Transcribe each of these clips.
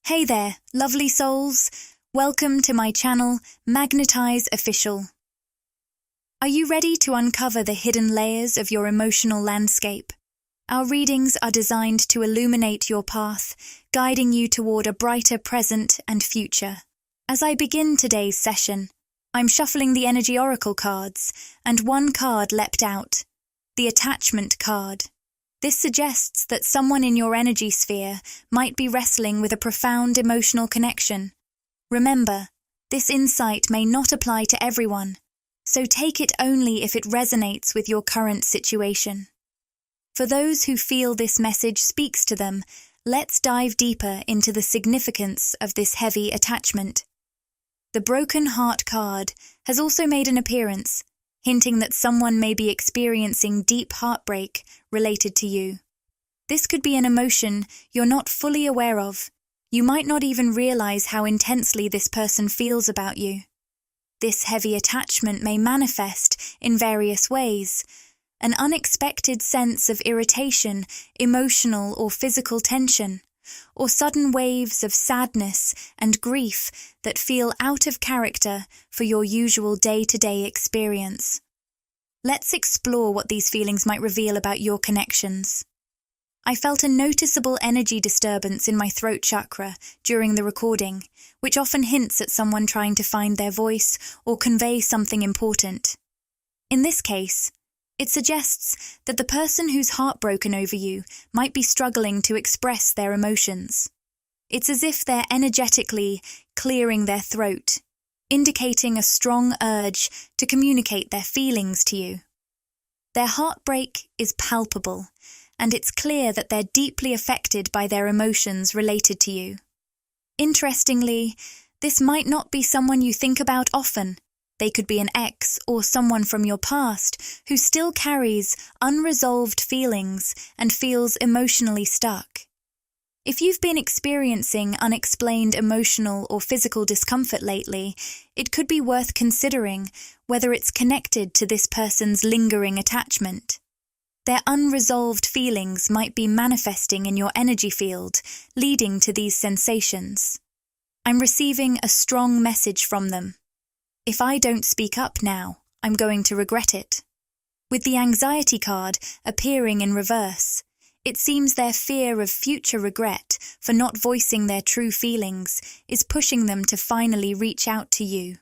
Hey there, lovely souls. Welcome to my channel, Magnetize Official. Are you ready to uncover the hidden layers of your emotional landscape? Our readings are designed to illuminate your path, guiding you toward a brighter present and future. As I begin today's session, I'm shuffling the energy oracle cards, and one card leapt out, the attachment card. This suggests that someone in your energy sphere might be wrestling with a profound emotional connection. Remember, this insight may not apply to everyone, so take it only if it resonates with your current situation. For those who feel this message speaks to them, let's dive deeper into the significance of this heavy attachment. The Broken Heart card has also made an appearance, hinting that someone may be experiencing deep heartbreak related to you. This could be an emotion you're not fully aware of. You might not even realize how intensely this person feels about you. This heavy attachment may manifest in various ways. An unexpected sense of irritation, emotional or physical tension, or sudden waves of sadness and grief that feel out of character for your usual day-to-day experience. Let's explore what these feelings might reveal about your connections. I felt a noticeable energy disturbance in my throat chakra during the recording, which often hints at someone trying to find their voice or convey something important. In this case, it suggests that the person who's heartbroken over you might be struggling to express their emotions. It's as if they're energetically clearing their throat, indicating a strong urge to communicate their feelings to you. Their heartbreak is palpable, and it's clear that they're deeply affected by their emotions related to you. Interestingly, this might not be someone you think about often. They could be an ex or someone from your past who still carries unresolved feelings and feels emotionally stuck. If you've been experiencing unexplained emotional or physical discomfort lately, it could be worth considering whether it's connected to this person's lingering attachment. Their unresolved feelings might be manifesting in your energy field, leading to these sensations. I'm receiving a strong message from them. If I don't speak up now, I'm going to regret it. With the anxiety card appearing in reverse, it seems their fear of future regret for not voicing their true feelings is pushing them to finally reach out to you.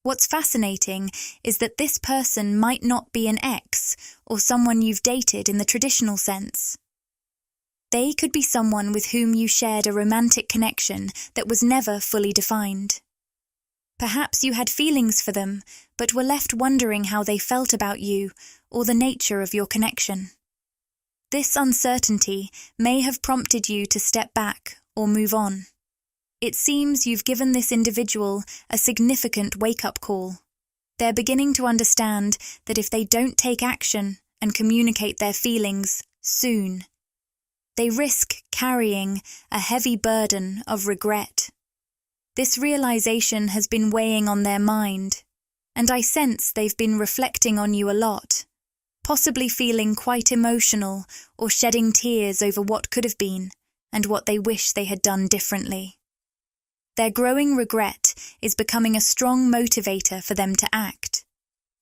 What's fascinating is that this person might not be an ex or someone you've dated in the traditional sense. They could be someone with whom you shared a romantic connection that was never fully defined. Perhaps you had feelings for them, but were left wondering how they felt about you or the nature of your connection. This uncertainty may have prompted you to step back or move on. It seems you've given this individual a significant wake-up call. They're beginning to understand that if they don't take action and communicate their feelings soon, they risk carrying a heavy burden of regret. This realization has been weighing on their mind, and I sense they've been reflecting on you a lot, possibly feeling quite emotional or shedding tears over what could have been and what they wish they had done differently. Their growing regret is becoming a strong motivator for them to act.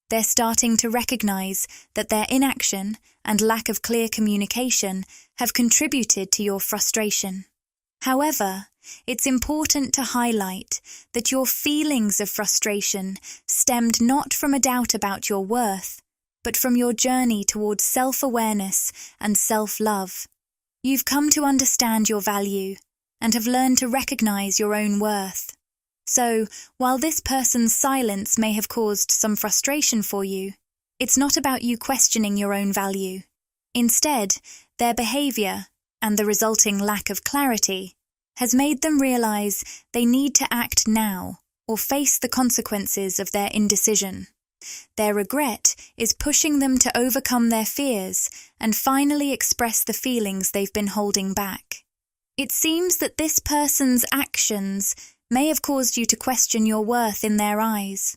They're starting to recognize that their inaction and lack of clear communication have contributed to your frustration. However, it's important to highlight that your feelings of frustration stemmed not from a doubt about your worth, but from your journey towards self-awareness and self-love. You've come to understand your value and have learned to recognize your own worth. So, while this person's silence may have caused some frustration for you, it's not about you questioning your own value. Instead, their behavior, and the resulting lack of clarity, has made them realize they need to act now or face the consequences of their indecision. Their regret is pushing them to overcome their fears and finally express the feelings they've been holding back. It seems that this person's actions may have caused you to question your worth in their eyes.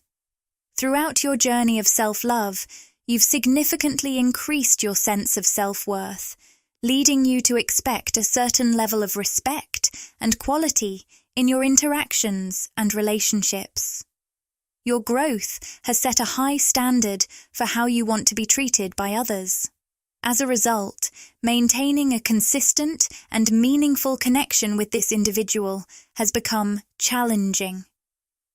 Throughout your journey of self-love, you've significantly increased your sense of self-worth, leading you to expect a certain level of respect and quality in your interactions and relationships. Your growth has set a high standard for how you want to be treated by others. As a result, maintaining a consistent and meaningful connection with this individual has become challenging.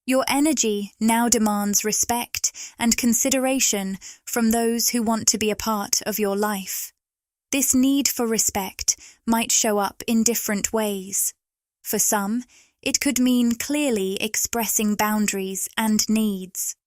Your energy now demands respect and consideration from those who want to be a part of your life. This need for respect might show up in different ways. For some, it could mean clearly expressing boundaries and needs,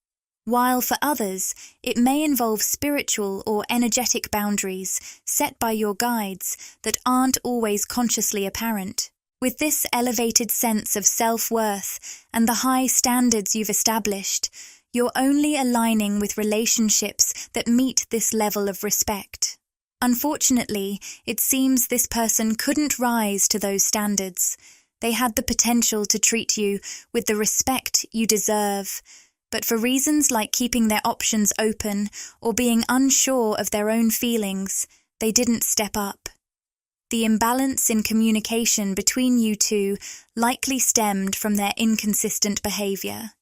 while for others, it may involve spiritual or energetic boundaries set by your guides that aren't always consciously apparent. With this elevated sense of self-worth and the high standards you've established, you're only aligning with relationships that meet this level of respect. Unfortunately, it seems this person couldn't rise to those standards. They had the potential to treat you with the respect you deserve, but for reasons like keeping their options open or being unsure of their own feelings, they didn't step up. The imbalance in communication between you two likely stemmed from their inconsistent behavior.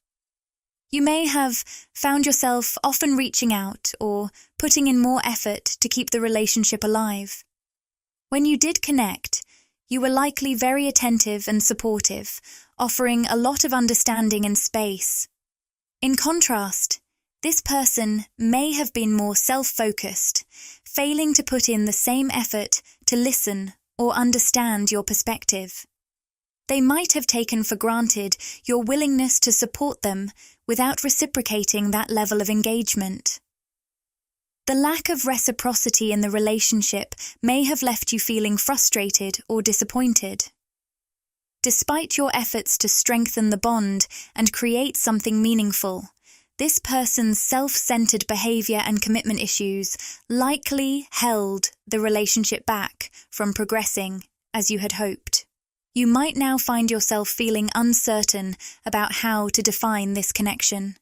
You may have found yourself often reaching out or putting in more effort to keep the relationship alive. When you did connect, you were likely very attentive and supportive, offering a lot of understanding and space. In contrast, this person may have been more self-focused, failing to put in the same effort to listen or understand your perspective. They might have taken for granted your willingness to support them without reciprocating that level of engagement. The lack of reciprocity in the relationship may have left you feeling frustrated or disappointed. Despite your efforts to strengthen the bond and create something meaningful, this person's self-centered behavior and commitment issues likely held the relationship back from progressing as you had hoped. You might now find yourself feeling uncertain about how to define this connection.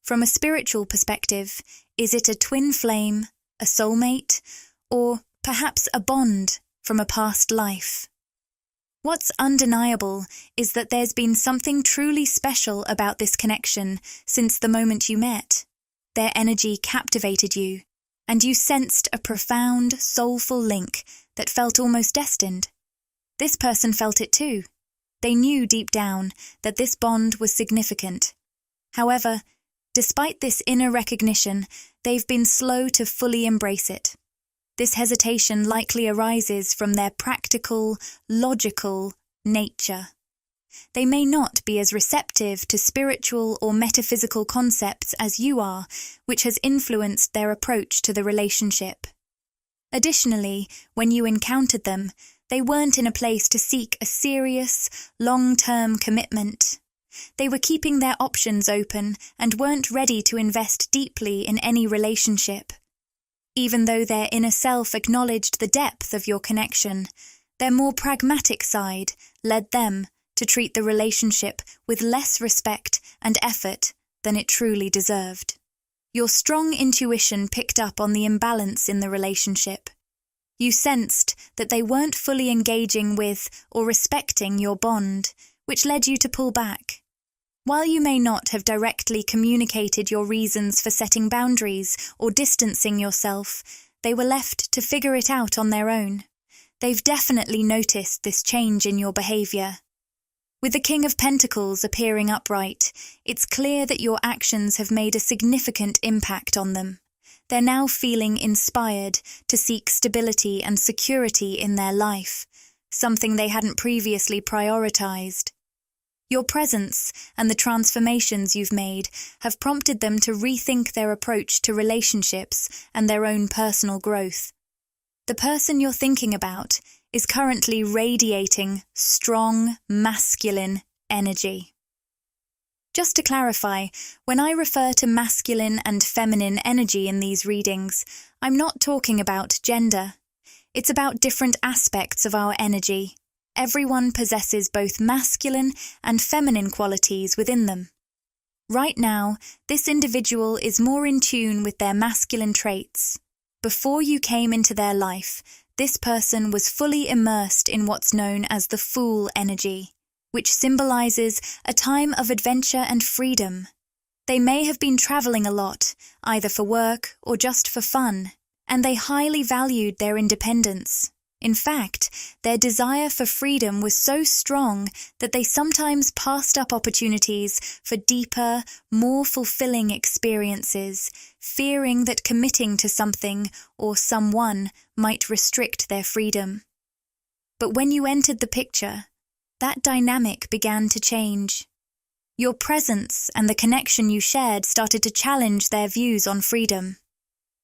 From a spiritual perspective, is it a twin flame, a soulmate, or perhaps a bond from a past life? What's undeniable is that there's been something truly special about this connection since the moment you met. Their energy captivated you, and you sensed a profound, soulful link that felt almost destined. This person felt it too. They knew deep down that this bond was significant. However, despite this inner recognition, they've been slow to fully embrace it. This hesitation likely arises from their practical, logical nature. They may not be as receptive to spiritual or metaphysical concepts as you are, which has influenced their approach to the relationship. Additionally, when you encountered them, they weren't in a place to seek a serious, long-term commitment. They were keeping their options open and weren't ready to invest deeply in any relationship. Even though their inner self acknowledged the depth of your connection, their more pragmatic side led them to treat the relationship with less respect and effort than it truly deserved. Your strong intuition picked up on the imbalance in the relationship. You sensed that they weren't fully engaging with or respecting your bond, which led you to pull back. While you may not have directly communicated your reasons for setting boundaries or distancing yourself, they were left to figure it out on their own. They've definitely noticed this change in your behavior. With the King of Pentacles appearing upright, it's clear that your actions have made a significant impact on them. They're now feeling inspired to seek stability and security in their life, something they hadn't previously prioritized. Your presence and the transformations you've made have prompted them to rethink their approach to relationships and their own personal growth. The person you're thinking about is currently radiating strong, masculine energy. Just to clarify, when I refer to masculine and feminine energy in these readings, I'm not talking about gender. It's about different aspects of our energy. Everyone possesses both masculine and feminine qualities within them. Right now, this individual is more in tune with their masculine traits. Before you came into their life, This person was fully immersed in what's known as the Fool energy, which symbolizes a time of adventure and freedom. They may have been traveling a lot, either for work or just for fun, and they highly valued their independence. In fact, their desire for freedom was so strong that they sometimes passed up opportunities for deeper, more fulfilling experiences, fearing that committing to something or someone might restrict their freedom. But when you entered the picture, that dynamic began to change. Your presence and the connection you shared started to challenge their views on freedom.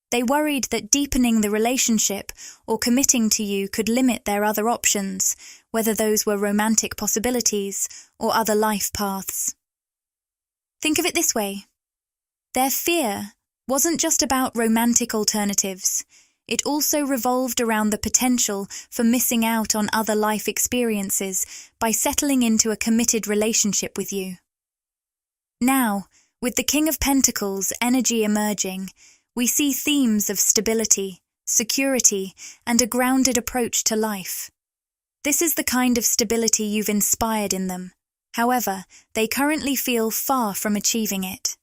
They worried that deepening the relationship or committing to you could limit their other options, whether those were romantic possibilities or other life paths. Think of it this way. Their fear wasn't just about romantic alternatives. It also revolved around the potential for missing out on other life experiences by settling into a committed relationship with you. Now, with the King of Pentacles energy emerging, we see themes of stability, security, and a grounded approach to life. This is the kind of stability you've inspired in them. However, they currently feel far from achieving it.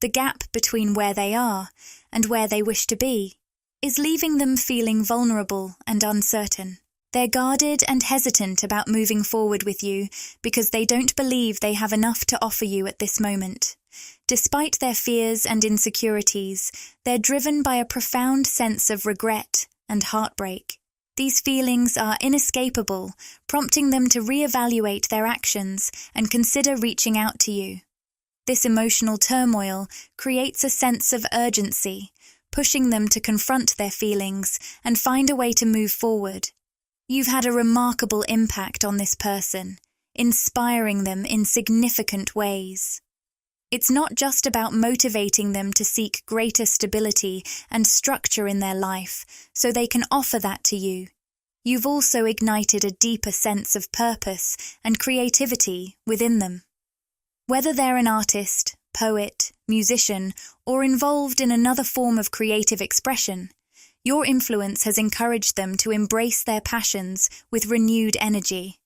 The gap between where they are and where they wish to be is leaving them feeling vulnerable and uncertain. They're guarded and hesitant about moving forward with you because they don't believe they have enough to offer you at this moment. Despite their fears and insecurities, they're driven by a profound sense of regret and heartbreak. These feelings are inescapable, prompting them to reevaluate their actions and consider reaching out to you. This emotional turmoil creates a sense of urgency, pushing them to confront their feelings and find a way to move forward. You've had a remarkable impact on this person, inspiring them in significant ways. It's not just about motivating them to seek greater stability and structure in their life so they can offer that to you. You've also ignited a deeper sense of purpose and creativity within them. Whether they're an artist, poet, musician, or involved in another form of creative expression, your influence has encouraged them to embrace their passions with renewed energy.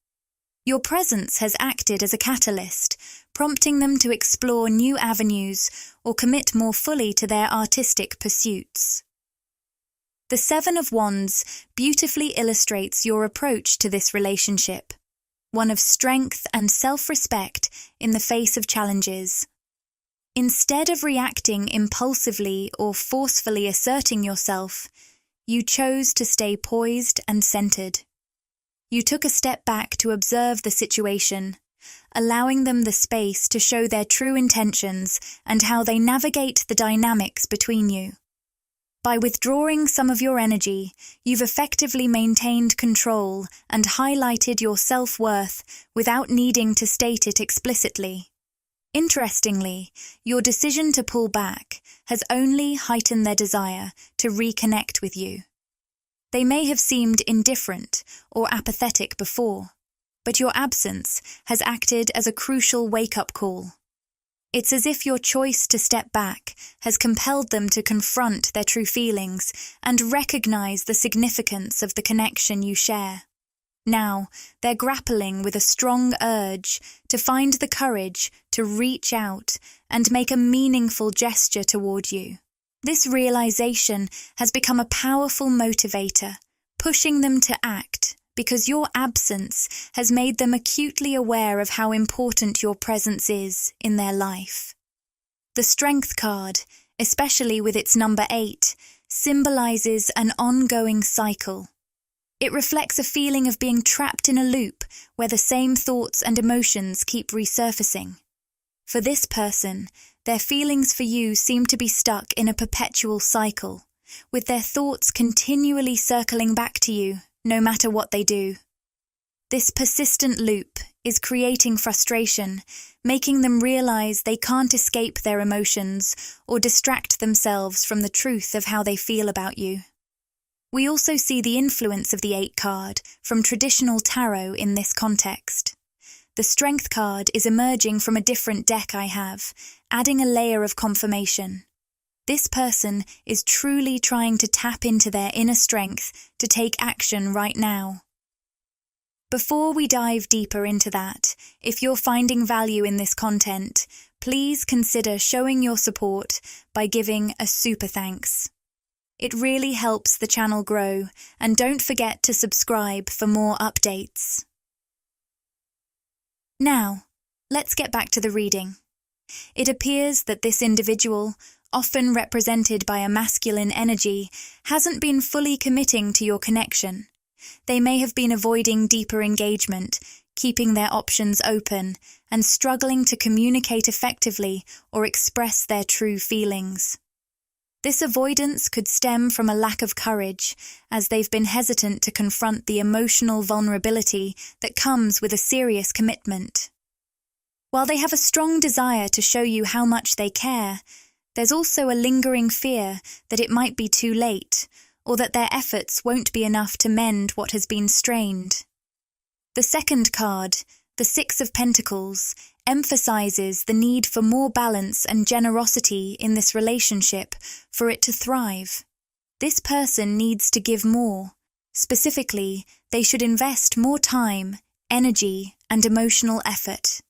Your presence has acted as a catalyst, prompting them to explore new avenues or commit more fully to their artistic pursuits. The Seven of Wands beautifully illustrates your approach to this relationship, one of strength and self-respect in the face of challenges. Instead of reacting impulsively or forcefully asserting yourself, you chose to stay poised and centered. You took a step back to observe the situation, allowing them the space to show their true intentions and how they navigate the dynamics between you. By withdrawing some of your energy, you've effectively maintained control and highlighted your self-worth without needing to state it explicitly. Interestingly, your decision to pull back has only heightened their desire to reconnect with you. They may have seemed indifferent or apathetic before, but your absence has acted as a crucial wake-up call. It's as if your choice to step back has compelled them to confront their true feelings and recognize the significance of the connection you share. Now, they're grappling with a strong urge to find the courage to reach out and make a meaningful gesture toward you. This realization has become a powerful motivator, pushing them to act because your absence has made them acutely aware of how important your presence is in their life. The Strength card, especially with its number 8, symbolizes an ongoing cycle. It reflects a feeling of being trapped in a loop where the same thoughts and emotions keep resurfacing. For this person, their feelings for you seem to be stuck in a perpetual cycle, with their thoughts continually circling back to you, no matter what they do. This persistent loop is creating frustration, making them realize they can't escape their emotions or distract themselves from the truth of how they feel about you. We also see the influence of the 8 card from traditional tarot in this context. The Strength card is emerging from a different deck I have, adding a layer of confirmation. This person is truly trying to tap into their inner strength to take action right now. Before we dive deeper into that, if you're finding value in this content, please consider showing your support by giving a super thanks. It really helps the channel grow, and don't forget to subscribe for more updates. Now, let's get back to the reading. It appears that this individual, often represented by a masculine energy, hasn't been fully committing to your connection. They may have been avoiding deeper engagement, keeping their options open, and struggling to communicate effectively or express their true feelings. This avoidance could stem from a lack of courage, as they've been hesitant to confront the emotional vulnerability that comes with a serious commitment. While they have a strong desire to show you how much they care, there's also a lingering fear that it might be too late, or that their efforts won't be enough to mend what has been strained. The second card, the Six of Pentacles, emphasizes the need for more balance and generosity in this relationship for it to thrive. This person needs to give more. Specifically, they should invest more time, energy, and emotional effort.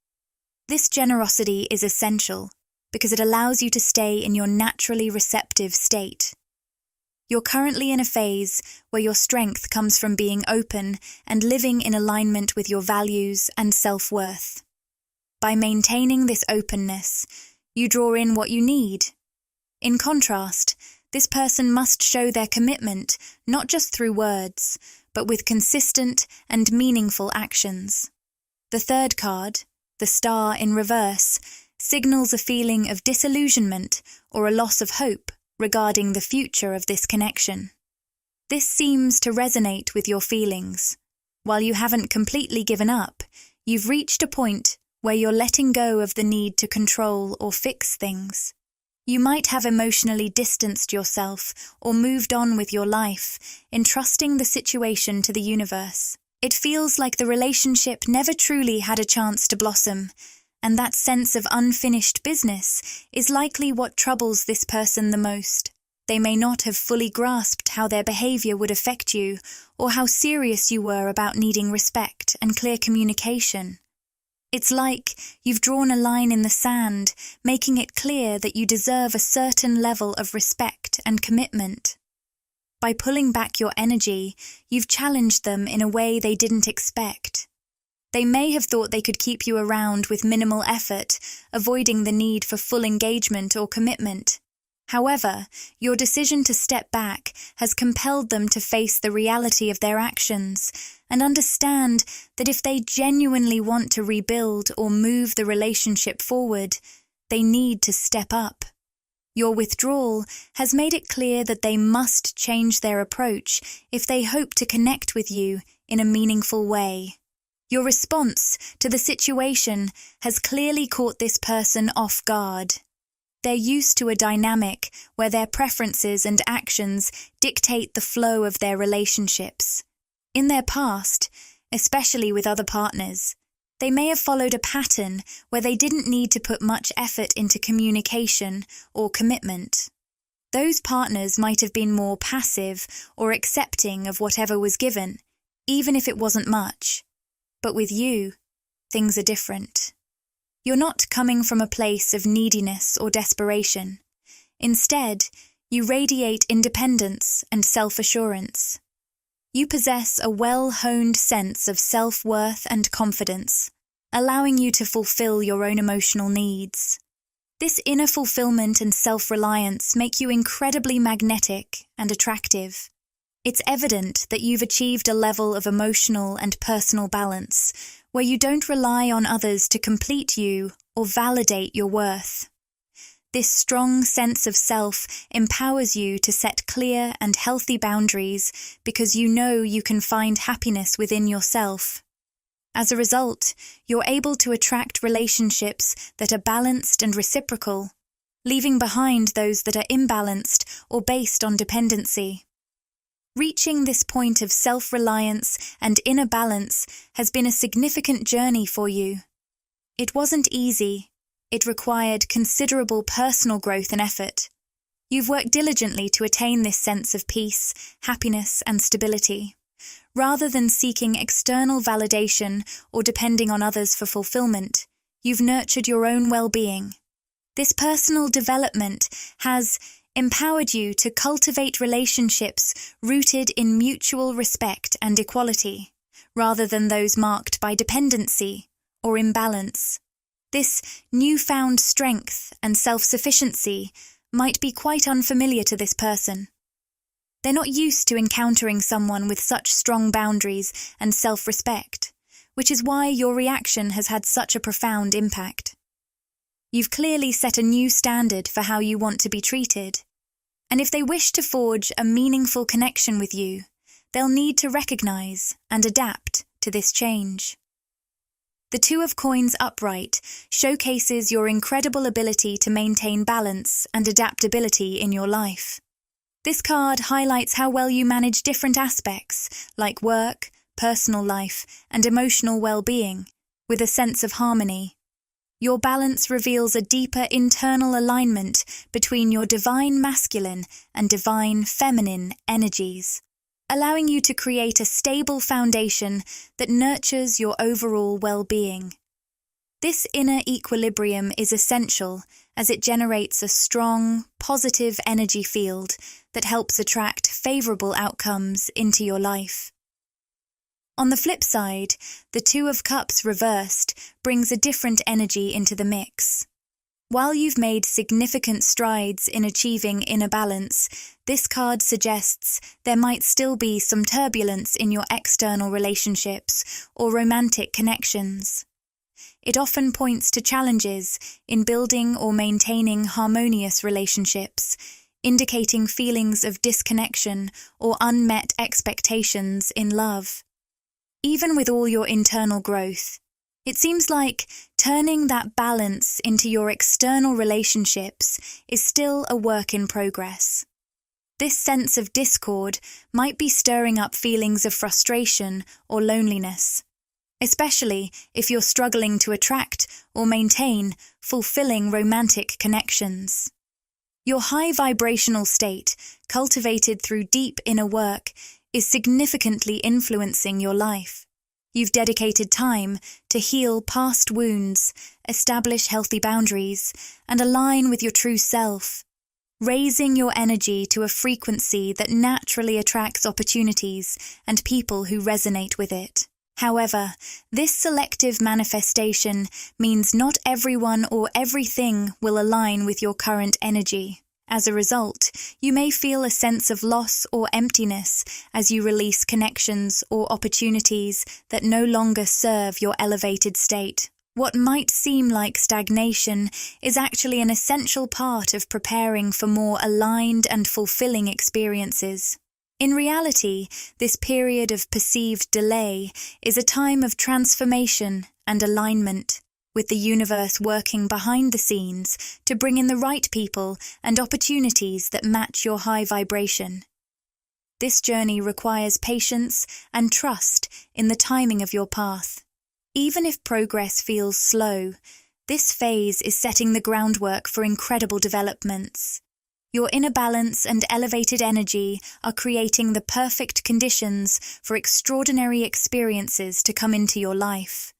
This generosity is essential because it allows you to stay in your naturally receptive state. You're currently in a phase where your strength comes from being open and living in alignment with your values and self-worth. By maintaining this openness, you draw in what you need. In contrast, this person must show their commitment not just through words, but with consistent and meaningful actions. The third card, the Star in reverse, signals a feeling of disillusionment or a loss of hope regarding the future of this connection. This seems to resonate with your feelings. While you haven't completely given up, you've reached a point where you're letting go of the need to control or fix things. You might have emotionally distanced yourself or moved on with your life, entrusting the situation to the universe. It feels like the relationship never truly had a chance to blossom, and that sense of unfinished business is likely what troubles this person the most. They may not have fully grasped how their behavior would affect you, or how serious you were about needing respect and clear communication. It's like you've drawn a line in the sand, making it clear that you deserve a certain level of respect and commitment. By pulling back your energy, you've challenged them in a way they didn't expect. They may have thought they could keep you around with minimal effort, avoiding the need for full engagement or commitment. However, your decision to step back has compelled them to face the reality of their actions and understand that if they genuinely want to rebuild or move the relationship forward, they need to step up. Your withdrawal has made it clear that they must change their approach if they hope to connect with you in a meaningful way. Your response to the situation has clearly caught this person off guard. They're used to a dynamic where their preferences and actions dictate the flow of their relationships. In their past, especially with other partners, they may have followed a pattern where they didn't need to put much effort into communication or commitment. Those partners might have been more passive or accepting of whatever was given, even if it wasn't much. But with you, things are different. You're not coming from a place of neediness or desperation. Instead, you radiate independence and self-assurance. You possess a well-honed sense of self-worth and confidence, allowing you to fulfill your own emotional needs. This inner fulfillment and self-reliance make you incredibly magnetic and attractive. It's evident that you've achieved a level of emotional and personal balance where you don't rely on others to complete you or validate your worth. This strong sense of self empowers you to set clear and healthy boundaries because you know you can find happiness within yourself. As a result, you're able to attract relationships that are balanced and reciprocal, leaving behind those that are imbalanced or based on dependency. Reaching this point of self-reliance and inner balance has been a significant journey for you. It wasn't easy. It required considerable personal growth and effort. You've worked diligently to attain this sense of peace, happiness, and stability. Rather than seeking external validation or depending on others for fulfillment, you've nurtured your own well-being. This personal development has empowered you to cultivate relationships rooted in mutual respect and equality, rather than those marked by dependency or imbalance. This newfound strength and self-sufficiency might be quite unfamiliar to this person. They're not used to encountering someone with such strong boundaries and self-respect, which is why your reaction has had such a profound impact. You've clearly set a new standard for how you want to be treated, and if they wish to forge a meaningful connection with you, they'll need to recognize and adapt to this change. The Two of Coins upright showcases your incredible ability to maintain balance and adaptability in your life. This card highlights how well you manage different aspects, like work, personal life, and emotional well-being, with a sense of harmony. Your balance reveals a deeper internal alignment between your divine masculine and divine feminine energies, allowing you to create a stable foundation that nurtures your overall well-being. This inner equilibrium is essential as it generates a strong, positive energy field that helps attract favorable outcomes into your life. On the flip side, the Two of Cups reversed brings a different energy into the mix. While you've made significant strides in achieving inner balance, this card suggests there might still be some turbulence in your external relationships or romantic connections. It often points to challenges in building or maintaining harmonious relationships, indicating feelings of disconnection or unmet expectations in love. Even with all your internal growth, it seems like turning that balance into your external relationships is still a work in progress. This sense of discord might be stirring up feelings of frustration or loneliness, especially if you're struggling to attract or maintain fulfilling romantic connections. Your high vibrational state, cultivated through deep inner work, is significantly influencing your life. You've dedicated time to heal past wounds, establish healthy boundaries, and align with your true self, raising your energy to a frequency that naturally attracts opportunities and people who resonate with it. However, this selective manifestation means not everyone or everything will align with your current energy. As a result, you may feel a sense of loss or emptiness as you release connections or opportunities that no longer serve your elevated state. What might seem like stagnation is actually an essential part of preparing for more aligned and fulfilling experiences. In reality, this period of perceived delay is a time of transformation and alignment, with the universe working behind the scenes to bring in the right people and opportunities that match your high vibration. This journey requires patience and trust in the timing of your path. Even if progress feels slow, this phase is setting the groundwork for incredible developments. Your inner balance and elevated energy are creating the perfect conditions for extraordinary experiences to come into your life.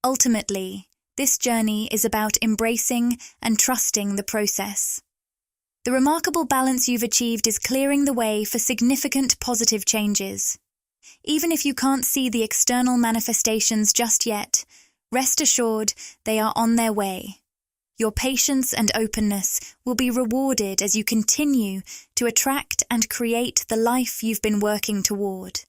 Ultimately, this journey is about embracing and trusting the process. The remarkable balance you've achieved is clearing the way for significant positive changes. Even if you can't see the external manifestations just yet, rest assured they are on their way. Your patience and openness will be rewarded as you continue to attract and create the life you've been working toward.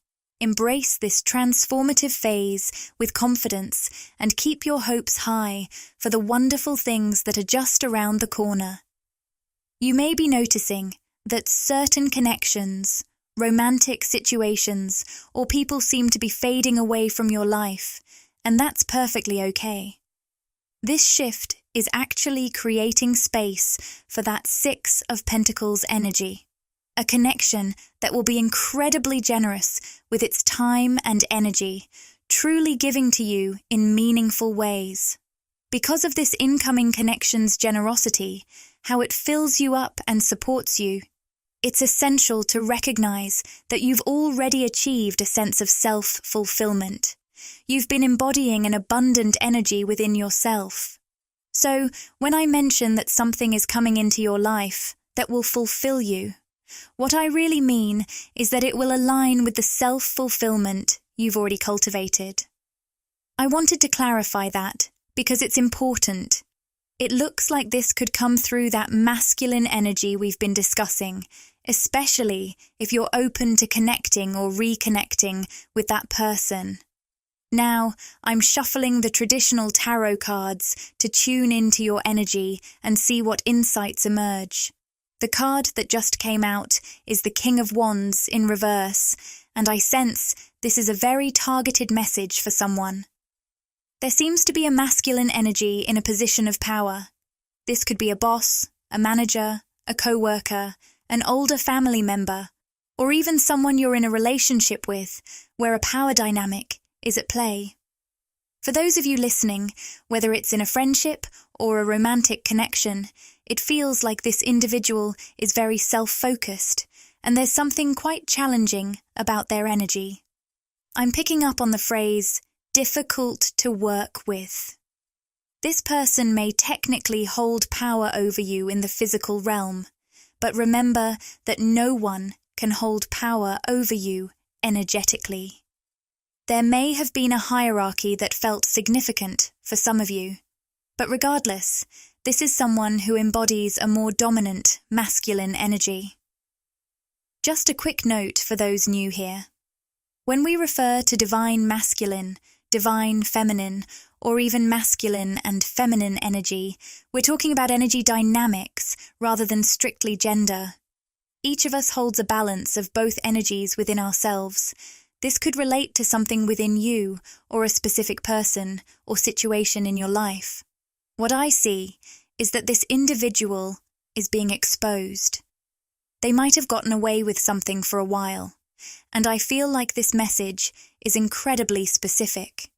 Embrace this transformative phase with confidence and keep your hopes high for the wonderful things that are just around the corner. You may be noticing that certain connections, romantic situations, or people seem to be fading away from your life, and that's perfectly okay. This shift is actually creating space for that Six of Pentacles energy, a connection that will be incredibly generous with its time and energy, truly giving to you in meaningful ways. Because of this incoming connection's generosity, how it fills you up and supports you, it's essential to recognize that you've already achieved a sense of self-fulfillment. You've been embodying an abundant energy within yourself. So, when I mention that something is coming into your life that will fulfill you, what I really mean is that it will align with the self-fulfillment you've already cultivated. I wanted to clarify that because it's important. It looks like this could come through that masculine energy we've been discussing, especially if you're open to connecting or reconnecting with that person. Now, I'm shuffling the traditional tarot cards to tune into your energy and see what insights emerge. The card that just came out is the King of Wands in reverse, and I sense this is a very targeted message for someone. There seems to be a masculine energy in a position of power. This could be a boss, a manager, a co-worker, an older family member, or even someone you're in a relationship with where a power dynamic is at play. For those of you listening, whether it's in a friendship or a romantic connection, it feels like this individual is very self-focused, and there's something quite challenging about their energy. I'm picking up on the phrase, difficult to work with. This person may technically hold power over you in the physical realm, but remember that no one can hold power over you energetically. There may have been a hierarchy that felt significant for some of you, but regardless, this is someone who embodies a more dominant masculine energy. Just a quick note for those new here. When we refer to divine masculine, divine feminine, or even masculine and feminine energy, we're talking about energy dynamics rather than strictly gender. Each of us holds a balance of both energies within ourselves. This could relate to something within you or a specific person or situation in your life. What I see is that this individual is being exposed. They might have gotten away with something for a while, and I feel like this message is incredibly specific.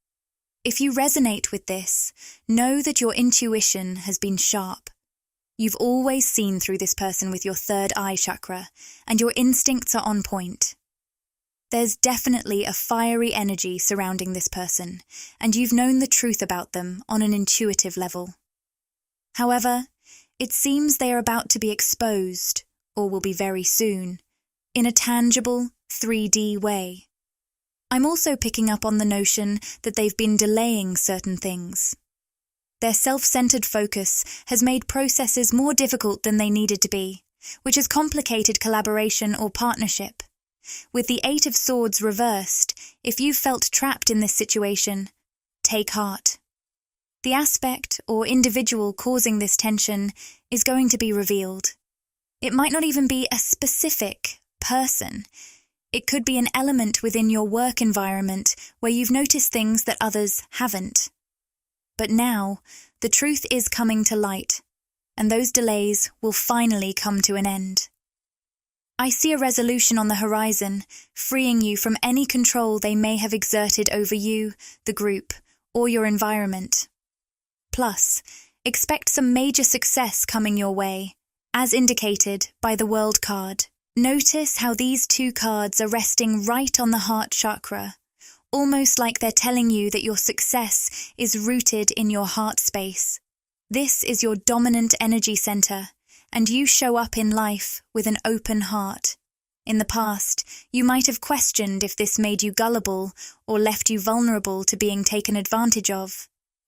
If you resonate with this, know that your intuition has been sharp. You've always seen through this person with your third eye chakra, and your instincts are on point. There's definitely a fiery energy surrounding this person, and you've known the truth about them on an intuitive level. However, it seems they are about to be exposed, or will be very soon, in a tangible, 3D way. I'm also picking up on the notion that they've been delaying certain things. Their self-centered focus has made processes more difficult than they needed to be, which has complicated collaboration or partnership. With the Eight of Swords reversed, if you felt trapped in this situation, take heart. The aspect or individual causing this tension is going to be revealed. It might not even be a specific person. It could be an element within your work environment where you've noticed things that others haven't. But now, the truth is coming to light, and those delays will finally come to an end. I see a resolution on the horizon, freeing you from any control they may have exerted over you, the group, or your environment. Plus, expect some major success coming your way, as indicated by the World card. Notice how these two cards are resting right on the heart chakra, almost like they're telling you that your success is rooted in your heart space. This is your dominant energy center, and you show up in life with an open heart. In the past, you might have questioned if this made you gullible or left you vulnerable to being taken advantage of.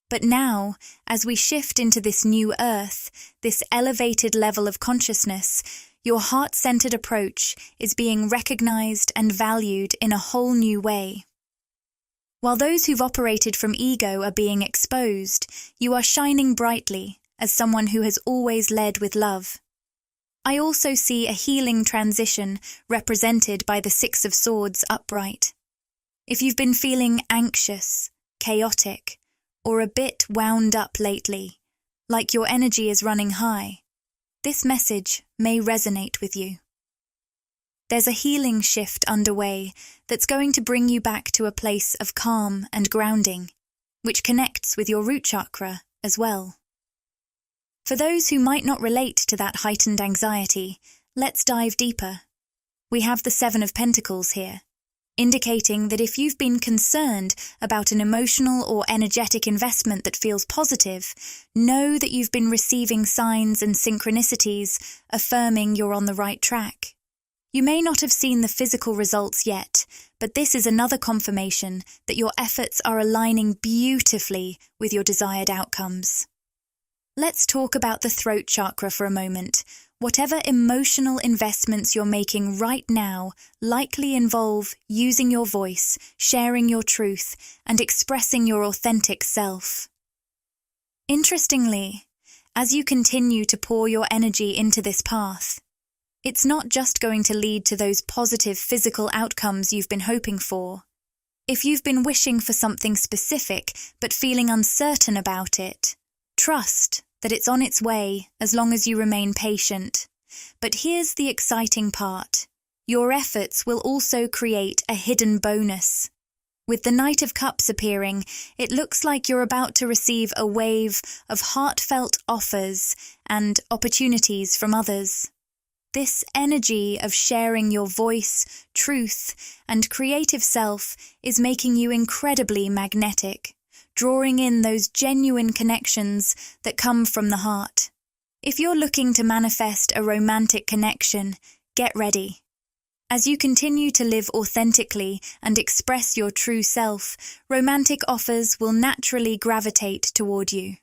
But now, as we shift into this new earth, this elevated level of consciousness, your heart-centered approach is being recognized and valued in a whole new way. While those who've operated from ego are being exposed, you are shining brightly as someone who has always led with love. I also see a healing transition represented by the Six of Swords upright. If you've been feeling anxious, chaotic, or a bit wound up lately, like your energy is running high, this message may resonate with you. There's a healing shift underway that's going to bring you back to a place of calm and grounding, which connects with your root chakra as well. For those who might not relate to that heightened anxiety, let's dive deeper. We have the Seven of Pentacles here, indicating that if you've been concerned about an emotional or energetic investment that feels positive, know that you've been receiving signs and synchronicities affirming you're on the right track. You may not have seen the physical results yet, but this is another confirmation that your efforts are aligning beautifully with your desired outcomes. Let's talk about the throat chakra for a moment. Whatever emotional investments you're making right now likely involve using your voice, sharing your truth, and expressing your authentic self. Interestingly, as you continue to pour your energy into this path, it's not just going to lead to those positive physical outcomes you've been hoping for. If you've been wishing for something specific but feeling uncertain about it, trust that it's on its way as long as you remain patient. But here's the exciting part. Your efforts will also create a hidden bonus. With the Knight of Cups appearing, it looks like you're about to receive a wave of heartfelt offers and opportunities from others. This energy of sharing your voice, truth, and creative self is making you incredibly magnetic, drawing in those genuine connections that come from the heart. If you're looking to manifest a romantic connection, get ready. As you continue to live authentically and express your true self, romantic offers will naturally gravitate toward you.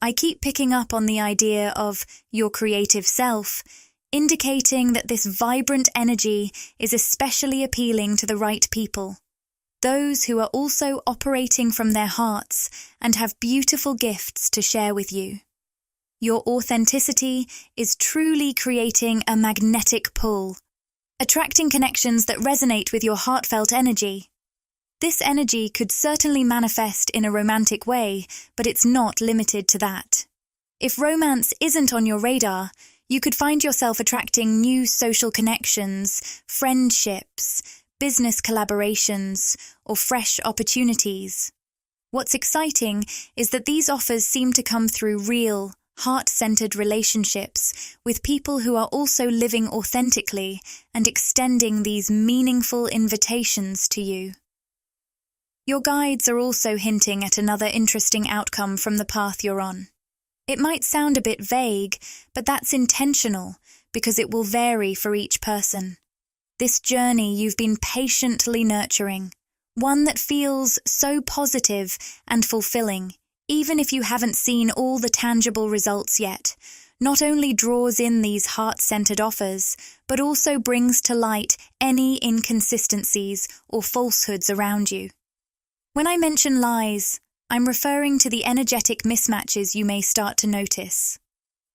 I keep picking up on the idea of your creative self, indicating that this vibrant energy is especially appealing to the right people. Those who are also operating from their hearts and have beautiful gifts to share with you. Your authenticity is truly creating a magnetic pull, attracting connections that resonate with your heartfelt energy. This energy could certainly manifest in a romantic way, but it's not limited to that. If romance isn't on your radar, you could find yourself attracting new social connections, friendships, business collaborations, or fresh opportunities. What's exciting is that these offers seem to come through real, heart-centered relationships with people who are also living authentically and extending these meaningful invitations to you. Your guides are also hinting at another interesting outcome from the path you're on. It might sound a bit vague, but that's intentional because it will vary for each person. This journey you've been patiently nurturing, one that feels so positive and fulfilling, even if you haven't seen all the tangible results yet, not only draws in these heart-centered offers, but also brings to light any inconsistencies or falsehoods around you. When I mention lies, I'm referring to the energetic mismatches you may start to notice.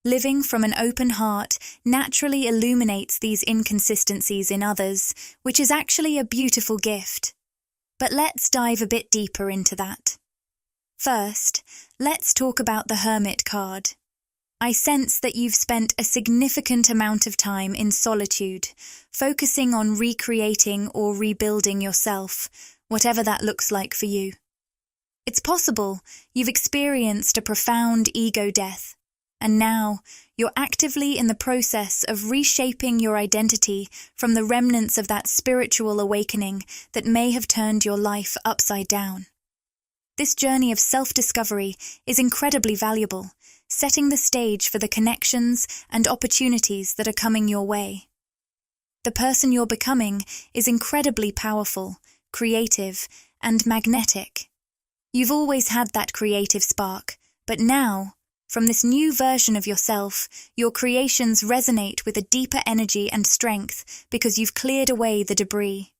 Living from an open heart naturally illuminates these inconsistencies in others, which is actually a beautiful gift. But let's dive a bit deeper into that. First, let's talk about the Hermit card. I sense that you've spent a significant amount of time in solitude, focusing on recreating or rebuilding yourself, whatever that looks like for you. It's possible you've experienced a profound ego death, and now you're actively in the process of reshaping your identity from the remnants of that spiritual awakening that may have turned your life upside down. This journey of self-discovery is incredibly valuable, setting the stage for the connections and opportunities that are coming your way. The person you're becoming is incredibly powerful, creative, and magnetic. You've always had that creative spark, but now, from this new version of yourself, your creations resonate with a deeper energy and strength because you've cleared away the debris.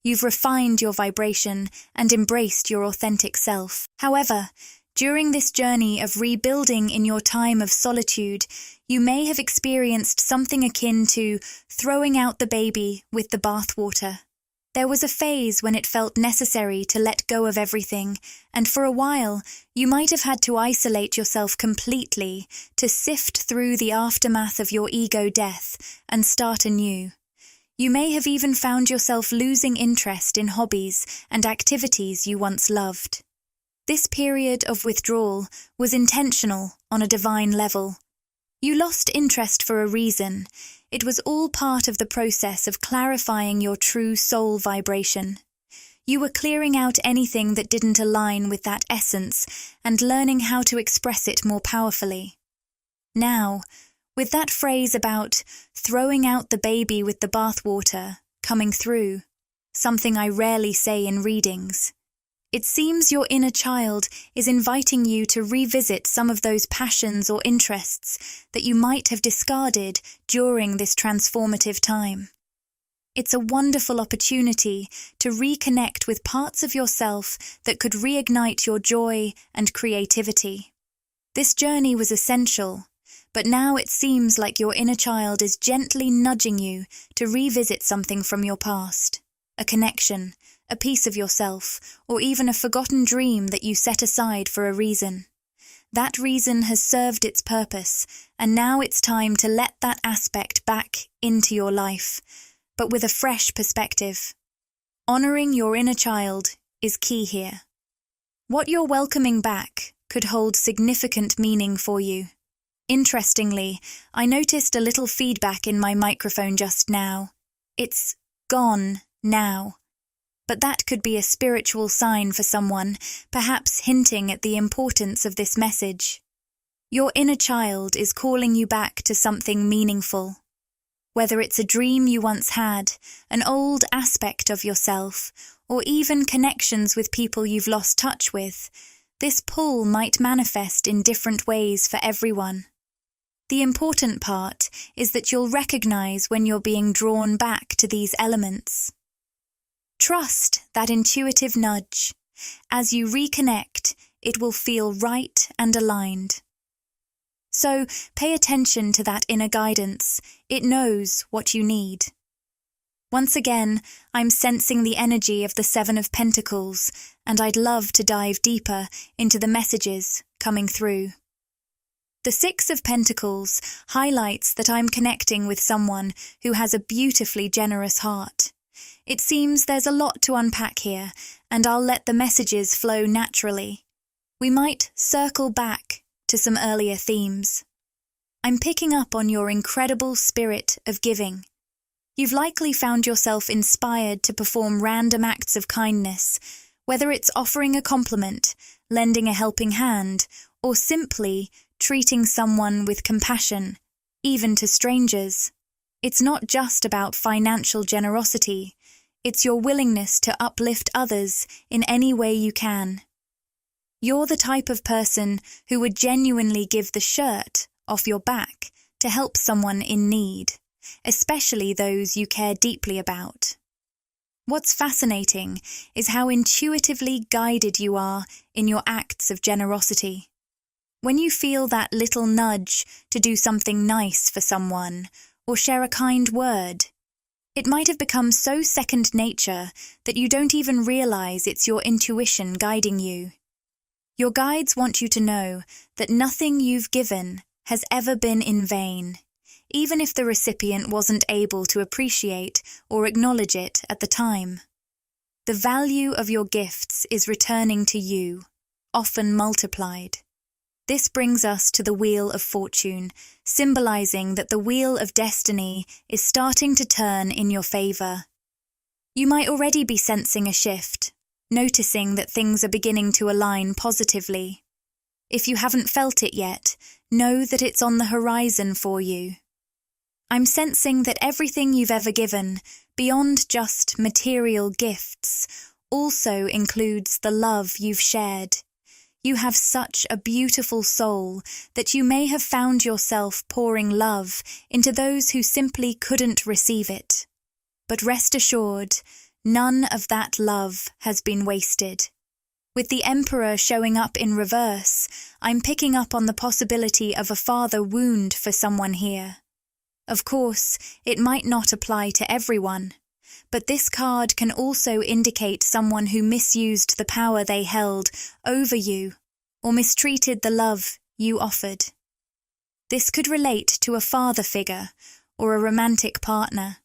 You've refined your vibration and embraced your authentic self. However, during this journey of rebuilding in your time of solitude, you may have experienced something akin to throwing out the baby with the bathwater. There was a phase when it felt necessary to let go of everything, and for a while, you might have had to isolate yourself completely to sift through the aftermath of your ego death and start anew. You may have even found yourself losing interest in hobbies and activities you once loved. This period of withdrawal was intentional on a divine level. You lost interest for a reason. It was all part of the process of clarifying your true soul vibration. You were clearing out anything that didn't align with that essence and learning how to express it more powerfully. Now, with that phrase about throwing out the baby with the bathwater coming through, something I rarely say in readings, it seems your inner child is inviting you to revisit some of those passions or interests that you might have discarded during this transformative time. It's a wonderful opportunity to reconnect with parts of yourself that could reignite your joy and creativity. This journey was essential, but now it seems like your inner child is gently nudging you to revisit something from your past, a connection, a piece of yourself, or even a forgotten dream that you set aside for a reason. That reason has served its purpose, and now it's time to let that aspect back into your life, but with a fresh perspective. Honoring your inner child is key here. What you're welcoming back could hold significant meaning for you. Interestingly, I noticed a little feedback in my microphone just now. It's gone now. But that could be a spiritual sign for someone, perhaps hinting at the importance of this message. Your inner child is calling you back to something meaningful. Whether it's a dream you once had, an old aspect of yourself, or even connections with people you've lost touch with, this pull might manifest in different ways for everyone. The important part is that you'll recognize when you're being drawn back to these elements. Trust that intuitive nudge. As you reconnect, it will feel right and aligned. So pay attention to that inner guidance. It knows what you need. Once again, I'm sensing the energy of the Seven of Pentacles, and I'd love to dive deeper into the messages coming through. The Six of Pentacles highlights that I'm connecting with someone who has a beautifully generous heart. It seems there's a lot to unpack here, and I'll let the messages flow naturally. We might circle back to some earlier themes. I'm picking up on your incredible spirit of giving. You've likely found yourself inspired to perform random acts of kindness, whether it's offering a compliment, lending a helping hand, or simply treating someone with compassion, even to strangers. It's not just about financial generosity. It's your willingness to uplift others in any way you can. You're the type of person who would genuinely give the shirt off your back to help someone in need, especially those you care deeply about. What's fascinating is how intuitively guided you are in your acts of generosity. When you feel that little nudge to do something nice for someone or share a kind word, it might have become so second nature that you don't even realize it's your intuition guiding you. Your guides want you to know that nothing you've given has ever been in vain, even if the recipient wasn't able to appreciate or acknowledge it at the time. The value of your gifts is returning to you, often multiplied. This brings us to the Wheel of Fortune, symbolizing that the Wheel of Destiny is starting to turn in your favor. You might already be sensing a shift, noticing that things are beginning to align positively. If you haven't felt it yet, know that it's on the horizon for you. I'm sensing that everything you've ever given, beyond just material gifts, also includes the love you've shared. You have such a beautiful soul that you may have found yourself pouring love into those who simply couldn't receive it. But rest assured, none of that love has been wasted. With the Emperor showing up in reverse, I'm picking up on the possibility of a father wound for someone here. Of course, it might not apply to everyone, but this card can also indicate someone who misused the power they held over you or mistreated the love you offered. This could relate to a father figure or a romantic partner.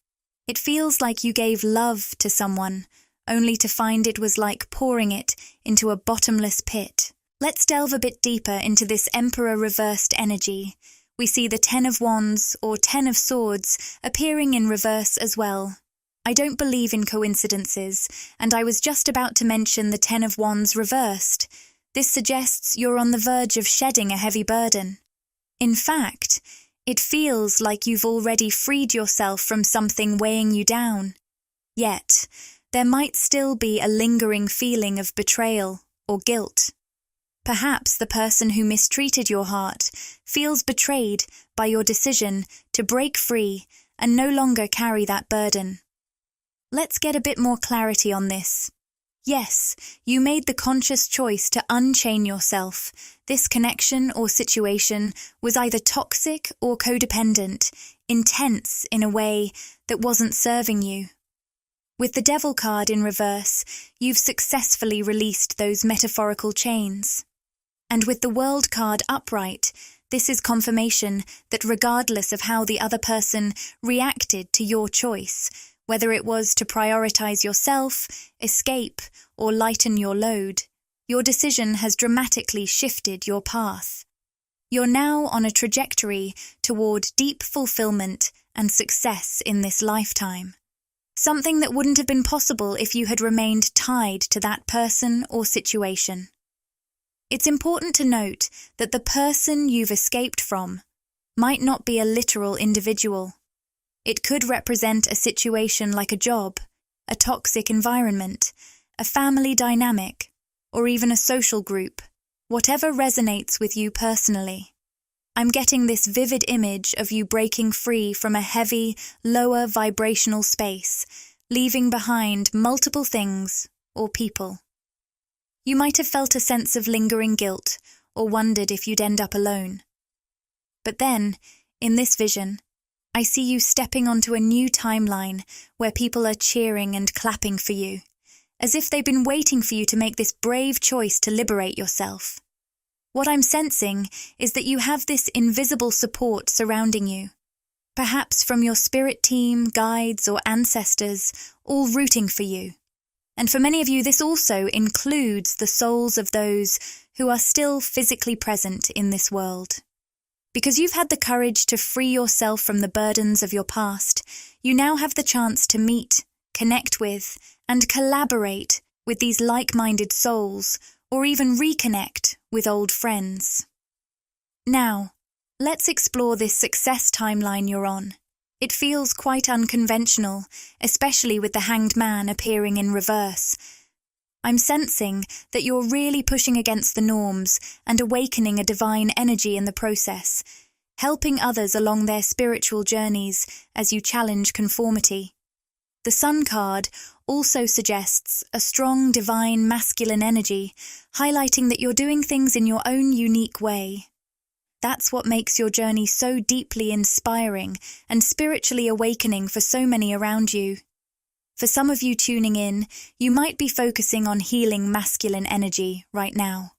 It feels like you gave love to someone, only to find it was like pouring it into a bottomless pit. Let's delve a bit deeper into this Emperor reversed energy. We see the Ten of Wands or Ten of Swords appearing in reverse as well. I don't believe in coincidences, and I was just about to mention the Ten of Wands reversed. This suggests you're on the verge of shedding a heavy burden. In fact, it feels like you've already freed yourself from something weighing you down. Yet, there might still be a lingering feeling of betrayal or guilt. Perhaps the person who mistreated your heart feels betrayed by your decision to break free and no longer carry that burden. Let's get a bit more clarity on this. Yes, you made the conscious choice to unchain yourself. This connection or situation was either toxic or codependent, intense in a way that wasn't serving you. With the Devil card in reverse, you've successfully released those metaphorical chains. And with the World card upright, this is confirmation that regardless of how the other person reacted to your choice, whether it was to prioritize yourself, escape, or lighten your load, your decision has dramatically shifted your path. You're now on a trajectory toward deep fulfillment and success in this lifetime. Something that wouldn't have been possible if you had remained tied to that person or situation. It's important to note that the person you've escaped from might not be a literal individual. It could represent a situation like a job, a toxic environment, a family dynamic, or even a social group, whatever resonates with you personally. I'm getting this vivid image of you breaking free from a heavy, lower vibrational space, leaving behind multiple things or people. You might have felt a sense of lingering guilt or wondered if you'd end up alone. But then, in this vision, I see you stepping onto a new timeline where people are cheering and clapping for you, as if they've been waiting for you to make this brave choice to liberate yourself. What I'm sensing is that you have this invisible support surrounding you, perhaps from your spirit team, guides, or ancestors, all rooting for you. And for many of you, this also includes the souls of those who are still physically present in this world. Because you've had the courage to free yourself from the burdens of your past, you now have the chance to meet, connect with, and collaborate with these like-minded souls, or even reconnect with old friends. Now, let's explore this success timeline you're on. It feels quite unconventional, especially with the Hanged Man appearing in reverse. I'm sensing that you're really pushing against the norms and awakening a divine energy in the process, helping others along their spiritual journeys as you challenge conformity. The Sun card also suggests a strong divine masculine energy, highlighting that you're doing things in your own unique way. That's what makes your journey so deeply inspiring and spiritually awakening for so many around you. For some of you tuning in, you might be focusing on healing masculine energy right now.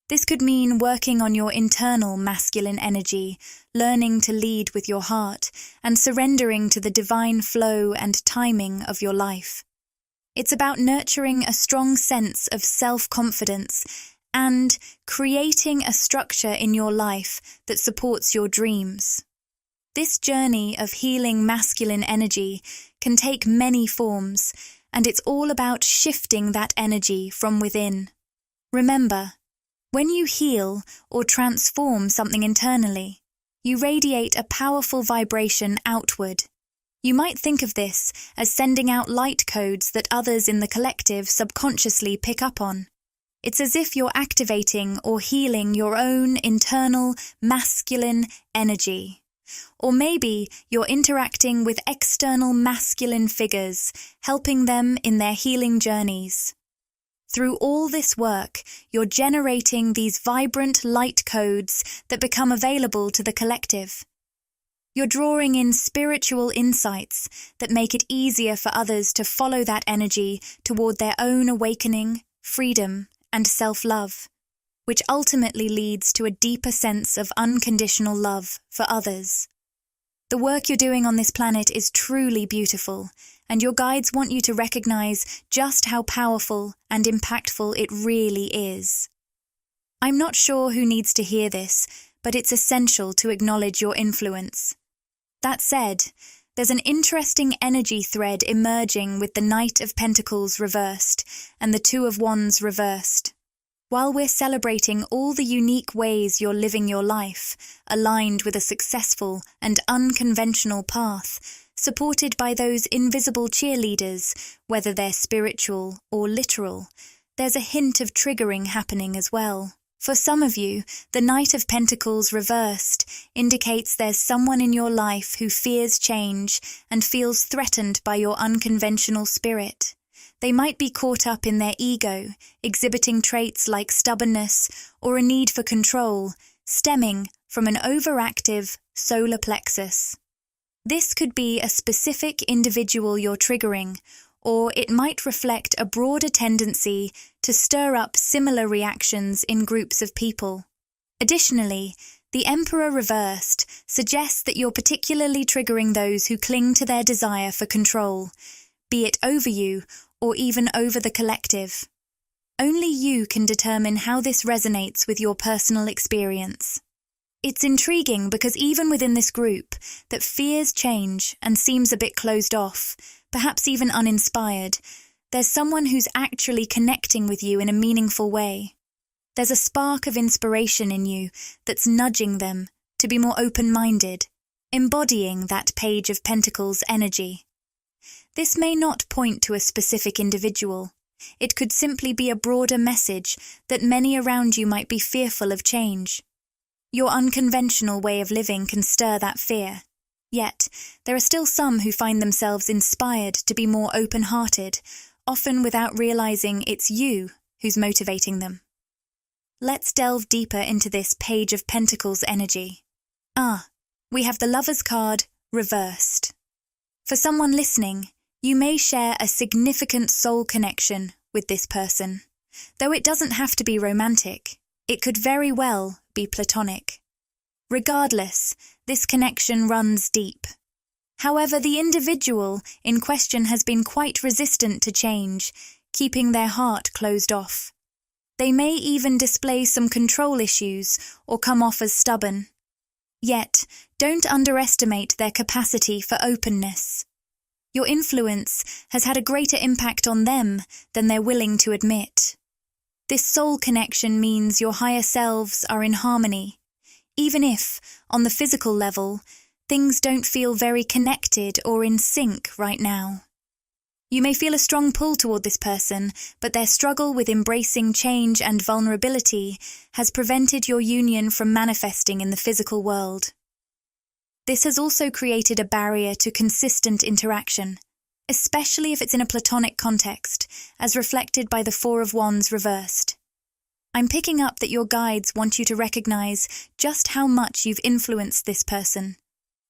This could mean working on your internal masculine energy, learning to lead with your heart, and surrendering to the divine flow and timing of your life. It's about nurturing a strong sense of self-confidence and creating a structure in your life that supports your dreams. This journey of healing masculine energy can take many forms, and it's all about shifting that energy from within. Remember, when you heal or transform something internally, you radiate a powerful vibration outward. You might think of this as sending out light codes that others in the collective subconsciously pick up on. It's as if you're activating or healing your own internal masculine energy. Or maybe you're interacting with external masculine figures, helping them in their healing journeys. Through all this work, you're generating these vibrant light codes that become available to the collective. You're drawing in spiritual insights that make it easier for others to follow that energy toward their own awakening, freedom, and self-love, which ultimately leads to a deeper sense of unconditional love for others. The work you're doing on this planet is truly beautiful, and your guides want you to recognize just how powerful and impactful it really is. I'm not sure who needs to hear this, but it's essential to acknowledge your influence. That said, there's an interesting energy thread emerging with the Knight of Pentacles reversed and the Two of Wands reversed. While we're celebrating all the unique ways you're living your life, aligned with a successful and unconventional path, supported by those invisible cheerleaders, whether they're spiritual or literal, there's a hint of triggering happening as well. For some of you, the Knight of Pentacles reversed indicates there's someone in your life who fears change and feels threatened by your unconventional spirit. They might be caught up in their ego, exhibiting traits like stubbornness or a need for control, stemming from an overactive solar plexus. This could be a specific individual you're triggering, or it might reflect a broader tendency to stir up similar reactions in groups of people. Additionally, the Emperor reversed suggests that you're particularly triggering those who cling to their desire for control, be it over you or even over the collective. Only you can determine how this resonates with your personal experience. It's intriguing because even within this group that fears change and seems a bit closed off, perhaps even uninspired, there's someone who's actually connecting with you in a meaningful way. There's a spark of inspiration in you that's nudging them to be more open-minded, embodying that Page of Pentacles energy. This may not point to a specific individual. It could simply be a broader message that many around you might be fearful of change. Your unconventional way of living can stir that fear. Yet, there are still some who find themselves inspired to be more open-hearted, often without realizing it's you who's motivating them. Let's delve deeper into this Page of Pentacles energy. We have the Lover's card reversed. For someone listening, you may share a significant soul connection with this person. Though it doesn't have to be romantic, it could very well be platonic. Regardless, this connection runs deep. However, the individual in question has been quite resistant to change, keeping their heart closed off. They may even display some control issues or come off as stubborn. Yet, don't underestimate their capacity for openness. Your influence has had a greater impact on them than they're willing to admit. This soul connection means your higher selves are in harmony, even if, on the physical level, things don't feel very connected or in sync right now. You may feel a strong pull toward this person, but their struggle with embracing change and vulnerability has prevented your union from manifesting in the physical world. This has also created a barrier to consistent interaction, especially if it's in a platonic context, as reflected by the Four of Wands reversed. I'm picking up that your guides want you to recognize just how much you've influenced this person,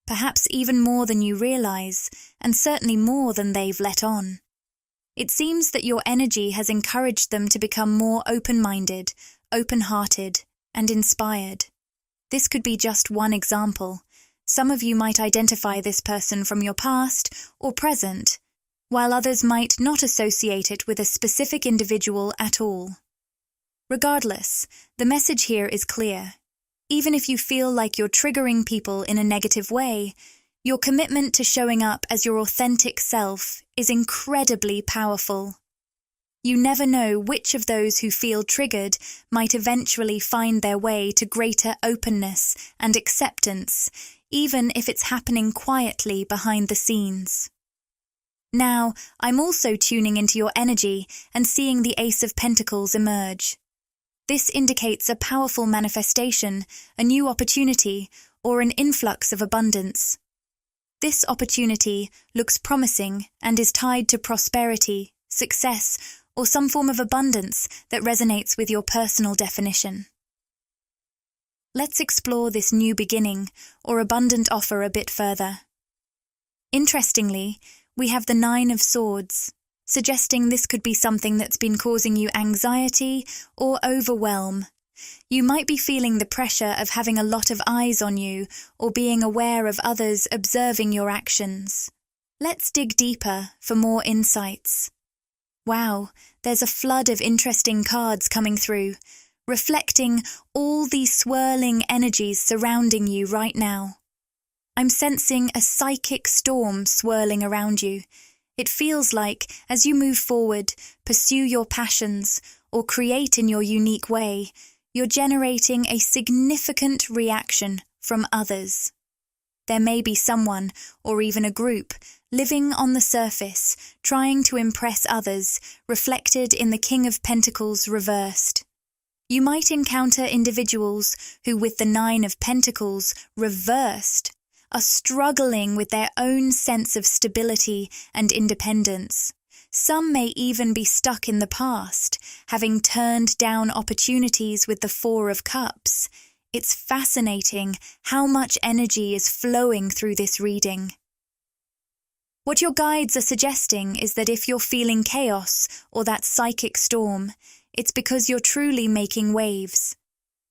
perhaps even more than you realize, and certainly more than they've let on. It seems that your energy has encouraged them to become more open-minded, open-hearted, and inspired. This could be just one example. Some of you might identify this person from your past or present, while others might not associate it with a specific individual at all. Regardless, the message here is clear. Even if you feel like you're triggering people in a negative way, your commitment to showing up as your authentic self is incredibly powerful. You never know which of those who feel triggered might eventually find their way to greater openness and acceptance, even if it's happening quietly behind the scenes. Now, I'm also tuning into your energy and seeing the Ace of Pentacles emerge. This indicates a powerful manifestation, a new opportunity, or an influx of abundance. This opportunity looks promising and is tied to prosperity, success, or some form of abundance that resonates with your personal definition. Let's explore this new beginning or abundant offer a bit further. Interestingly, we have the Nine of Swords, suggesting this could be something that's been causing you anxiety or overwhelm, You might be feeling the pressure of having a lot of eyes on you or being aware of others observing your actions. Let's dig deeper for more insights. Wow, there's a flood of interesting cards coming through, reflecting all these swirling energies surrounding you right now. I'm sensing a psychic storm swirling around you. It feels like, as you move forward, pursue your passions, or create in your unique way, you're generating a significant reaction from others. There may be someone, or even a group, living on the surface, trying to impress others, reflected in the King of Pentacles reversed. You might encounter individuals who, with the Nine of Pentacles reversed, are struggling with their own sense of stability and independence. Some may even be stuck in the past, having turned down opportunities with the Four of Cups. It's fascinating how much energy is flowing through this reading. What your guides are suggesting is that if you're feeling chaos or that psychic storm, it's because you're truly making waves.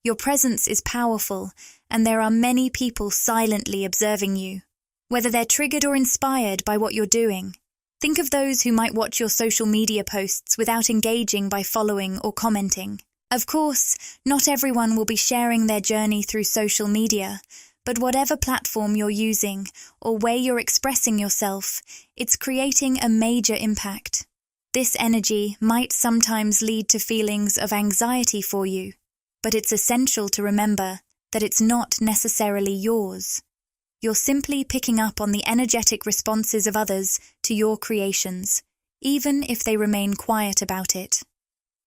Your presence is powerful, and there are many people silently observing you, whether they're triggered or inspired by what you're doing. Think of those who might watch your social media posts without engaging by following or commenting. Of course, not everyone will be sharing their journey through social media, but whatever platform you're using or way you're expressing yourself, it's creating a major impact. This energy might sometimes lead to feelings of anxiety for you, but it's essential to remember that it's not necessarily yours. You're simply picking up on the energetic responses of others to your creations, even if they remain quiet about it.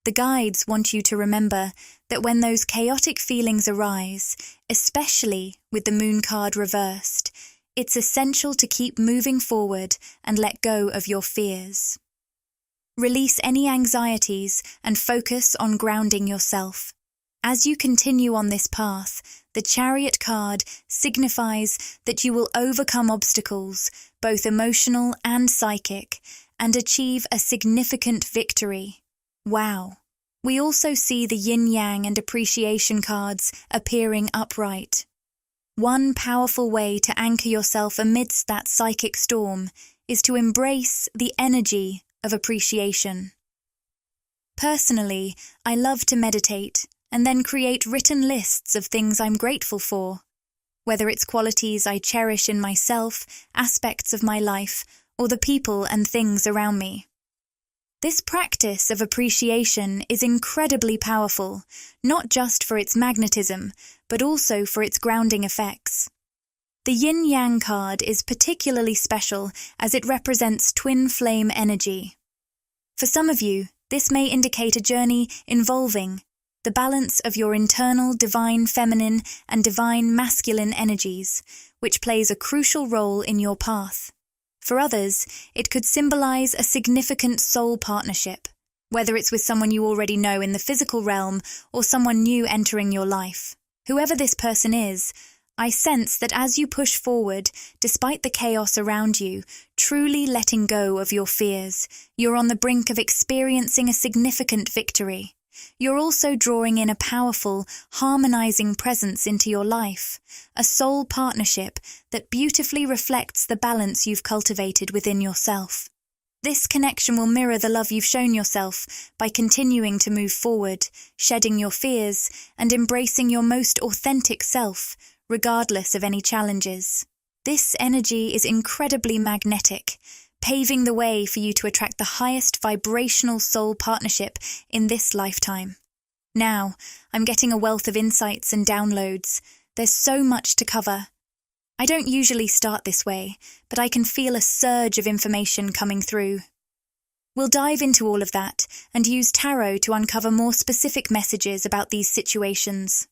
The guides want you to remember that when those chaotic feelings arise, especially with the Moon card reversed, it's essential to keep moving forward and let go of your fears. Release any anxieties and focus on grounding yourself. As you continue on this path, the Chariot card signifies that you will overcome obstacles, both emotional and psychic, and achieve a significant victory. Wow. We also see the yin-yang and appreciation cards appearing upright. One powerful way to anchor yourself amidst that psychic storm is to embrace the energy of appreciation. Personally, I love to meditate and then create written lists of things I'm grateful for, whether it's qualities I cherish in myself, aspects of my life, or the people and things around me. This practice of appreciation is incredibly powerful, not just for its magnetism, but also for its grounding effects. The yin-yang card is particularly special as it represents twin flame energy. For some of you, this may indicate a journey involving the balance of your internal divine feminine and divine masculine energies, which plays a crucial role in your path. For others, it could symbolize a significant soul partnership, whether it's with someone you already know in the physical realm or someone new entering your life. Whoever this person is, I sense that as you push forward, despite the chaos around you, truly letting go of your fears, you're on the brink of experiencing a significant victory. You're also drawing in a powerful, harmonizing presence into your life, a soul partnership that beautifully reflects the balance you've cultivated within yourself. This connection will mirror the love you've shown yourself by continuing to move forward, shedding your fears, and embracing your most authentic self, regardless of any challenges. This energy is incredibly magnetic, paving the way for you to attract the highest vibrational soul partnership in this lifetime. Now, I'm getting a wealth of insights and downloads. There's so much to cover. I don't usually start this way, but I can feel a surge of information coming through. We'll dive into all of that and use tarot to uncover more specific messages about these situations.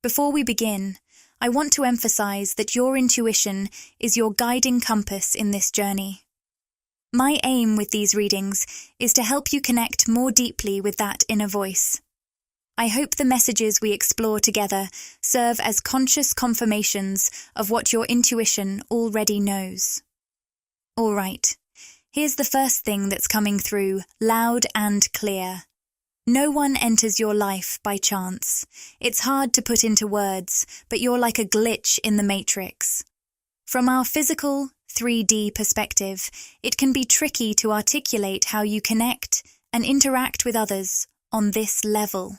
Before we begin, I want to emphasize that your intuition is your guiding compass in this journey. My aim with these readings is to help you connect more deeply with that inner voice. I hope the messages we explore together serve as conscious confirmations of what your intuition already knows. All right, here's the first thing that's coming through loud and clear. No one enters your life by chance. It's hard to put into words, but you're like a glitch in the matrix. From our physical, 3D perspective, it can be tricky to articulate how you connect and interact with others on this level.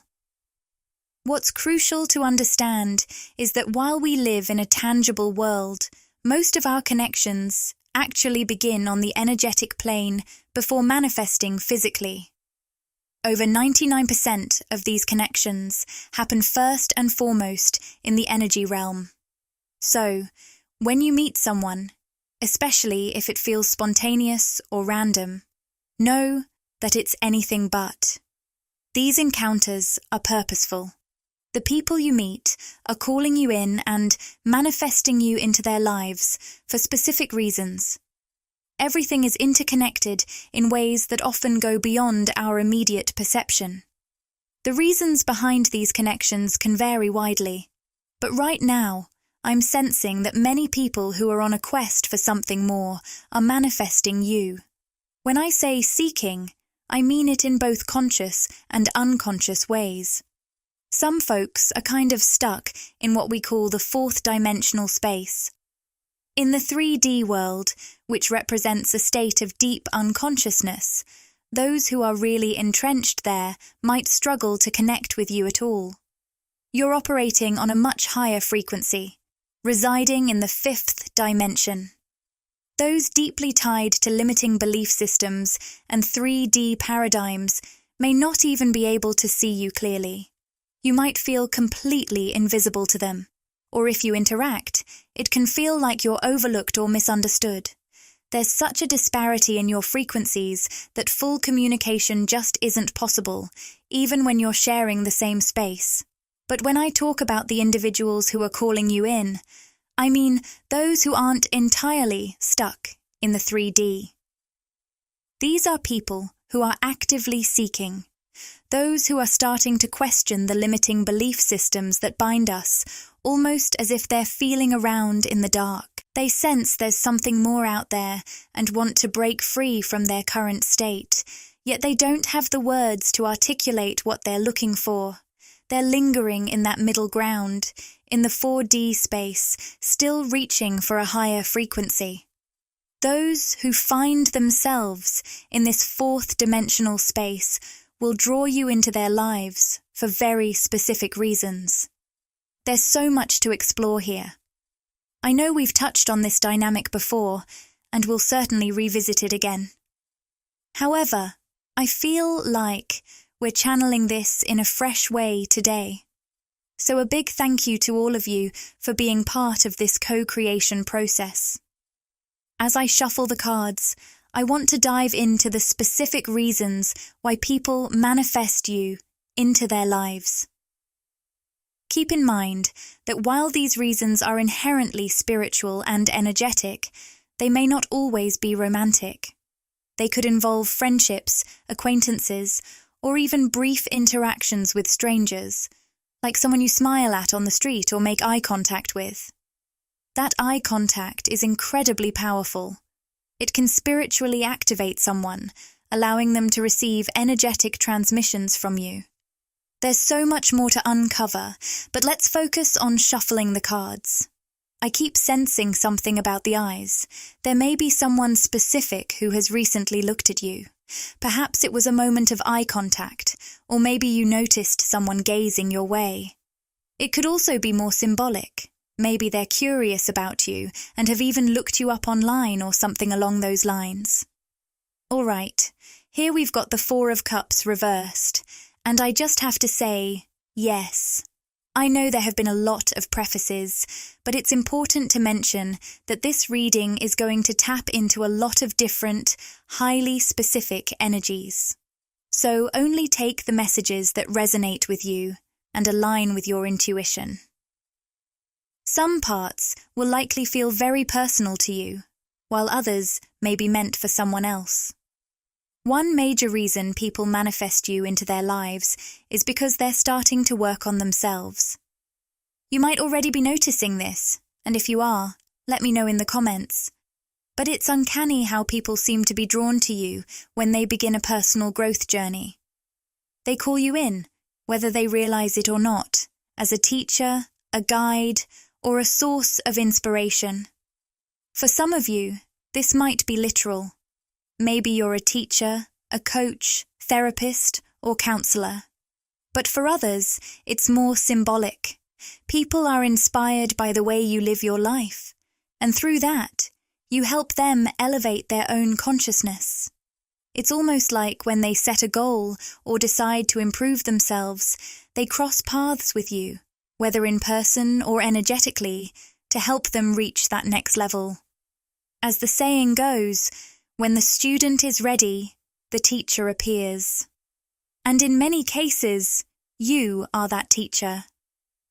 What's crucial to understand is that while we live in a tangible world, most of our connections actually begin on the energetic plane before manifesting physically. Over 99% of these connections happen first and foremost in the energy realm. So, when you meet someone, especially if it feels spontaneous or random, know that it's anything but. These encounters are purposeful. The people you meet are calling you in and manifesting you into their lives for specific reasons. Everything is interconnected in ways that often go beyond our immediate perception. The reasons behind these connections can vary widely, but right now, I'm sensing that many people who are on a quest for something more are manifesting you. When I say seeking, I mean it in both conscious and unconscious ways. Some folks are kind of stuck in what we call the fourth dimensional space. In the 3D world, which represents a state of deep unconsciousness, those who are really entrenched there might struggle to connect with you at all. You're operating on a much higher frequency, residing in the fifth dimension. Those deeply tied to limiting belief systems and 3D paradigms may not even be able to see you clearly. You might feel completely invisible to them, or if you interact, it can feel like you're overlooked or misunderstood. There's such a disparity in your frequencies that full communication just isn't possible, even when you're sharing the same space. But when I talk about the individuals who are calling you in, I mean those who aren't entirely stuck in the 3D. These are people who are actively seeking, those who are starting to question the limiting belief systems that bind us, almost as if they're feeling around in the dark. They sense there's something more out there and want to break free from their current state, yet they don't have the words to articulate what they're looking for. They're lingering in that middle ground, in the 4D space, still reaching for a higher frequency. Those who find themselves in this fourth dimensional space will draw you into their lives for very specific reasons. There's so much to explore here. I know we've touched on this dynamic before, and we'll certainly revisit it again. However, I feel like we're channeling this in a fresh way today. So a big thank you to all of you for being part of this co-creation process. As I shuffle the cards, I want to dive into the specific reasons why people manifest you into their lives. Keep in mind that while these reasons are inherently spiritual and energetic, they may not always be romantic. They could involve friendships, acquaintances, or even brief interactions with strangers, like someone you smile at on the street or make eye contact with. That eye contact is incredibly powerful. It can spiritually activate someone, allowing them to receive energetic transmissions from you. There's so much more to uncover, but let's focus on shuffling the cards. I keep sensing something about the eyes. There may be someone specific who has recently looked at you. Perhaps it was a moment of eye contact, or maybe you noticed someone gazing your way. It could also be more symbolic. Maybe they're curious about you and have even looked you up online or something along those lines. All right, here we've got the Four of Cups reversed, and I just have to say, yes. I know there have been a lot of prefaces, but it's important to mention that this reading is going to tap into a lot of different, highly specific energies. So only take the messages that resonate with you and align with your intuition. Some parts will likely feel very personal to you, while others may be meant for someone else. One major reason people manifest you into their lives is because they're starting to work on themselves. You might already be noticing this, and if you are, let me know in the comments. But it's uncanny how people seem to be drawn to you when they begin a personal growth journey. They call you in, whether they realize it or not, as a teacher, a guide, or a source of inspiration. For some of you, this might be literal. Maybe you're a teacher, a coach, therapist, or counselor. But for others, it's more symbolic. People are inspired by the way you live your life, and through that, you help them elevate their own consciousness. It's almost like when they set a goal or decide to improve themselves, they cross paths with you, whether in person or energetically, to help them reach that next level. As the saying goes, when the student is ready, the teacher appears. And in many cases, you are that teacher.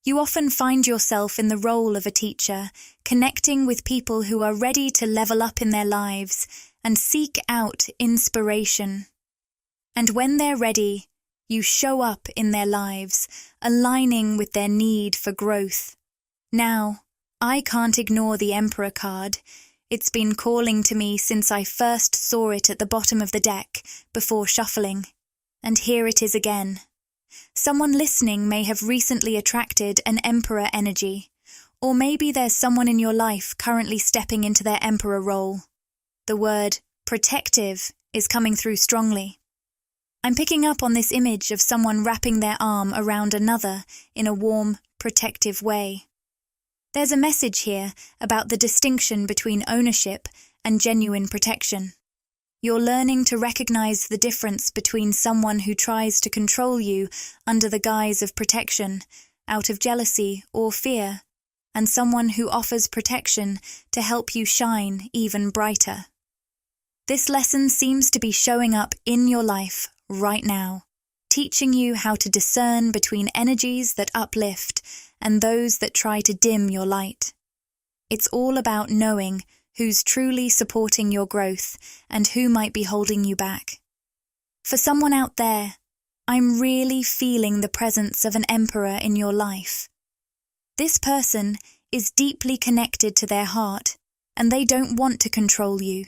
You often find yourself in the role of a teacher, connecting with people who are ready to level up in their lives and seek out inspiration. And when they're ready, you show up in their lives, aligning with their need for growth. Now, I can't ignore the Emperor card. It's been calling to me since I first saw it at the bottom of the deck, before shuffling. And here it is again. Someone listening may have recently attracted an Emperor energy, or maybe there's someone in your life currently stepping into their Emperor role. The word protective is coming through strongly. I'm picking up on this image of someone wrapping their arm around another in a warm, protective way. There's a message here about the distinction between ownership and genuine protection. You're learning to recognize the difference between someone who tries to control you under the guise of protection, out of jealousy or fear, and someone who offers protection to help you shine even brighter. This lesson seems to be showing up in your life right now, teaching you how to discern between energies that uplift and those that try to dim your light. It's all about knowing who's truly supporting your growth and who might be holding you back. For someone out there, I'm really feeling the presence of an Emperor in your life. This person is deeply connected to their heart, and they don't want to control you.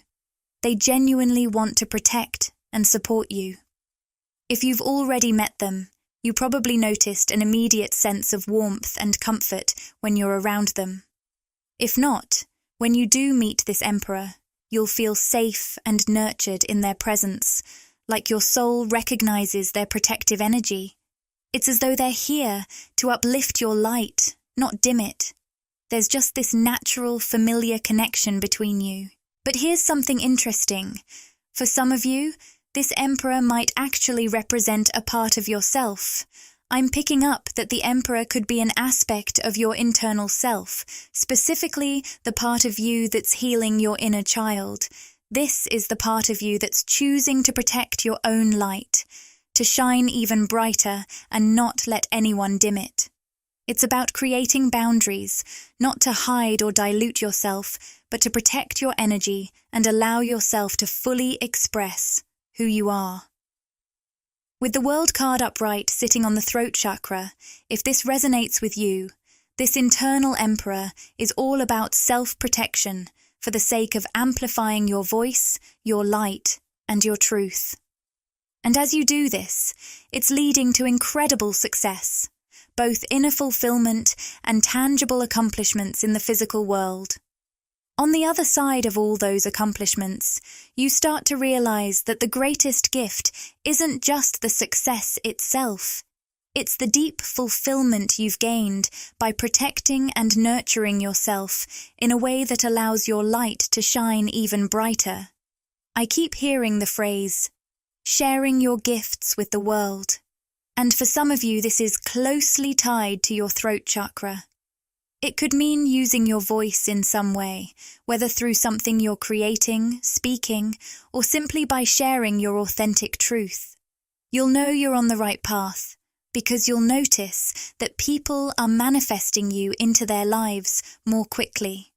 They genuinely want to protect and support you. If you've already met them, you probably noticed an immediate sense of warmth and comfort when you're around them. If not, when you do meet this Emperor, you'll feel safe and nurtured in their presence, like your soul recognizes their protective energy. It's as though they're here to uplift your light, not dim it. There's just this natural, familiar connection between you. But here's something interesting. For some of you, this Emperor might actually represent a part of yourself. I'm picking up that the Emperor could be an aspect of your internal self, specifically the part of you that's healing your inner child. This is the part of you that's choosing to protect your own light, to shine even brighter and not let anyone dim it. It's about creating boundaries, not to hide or dilute yourself, but to protect your energy and allow yourself to fully express who you are. With the World card upright sitting on the throat chakra, if this resonates with you, this internal Emperor is all about self-protection for the sake of amplifying your voice, your light, and your truth. And as you do this, it's leading to incredible success, both inner fulfillment and tangible accomplishments in the physical world. On the other side of all those accomplishments, you start to realize that the greatest gift isn't just the success itself. It's the deep fulfillment you've gained by protecting and nurturing yourself in a way that allows your light to shine even brighter. I keep hearing the phrase, sharing your gifts with the world. And for some of you, this is closely tied to your throat chakra. It could mean using your voice in some way, whether through something you're creating, speaking, or simply by sharing your authentic truth. You'll know you're on the right path, because you'll notice that people are manifesting you into their lives more quickly.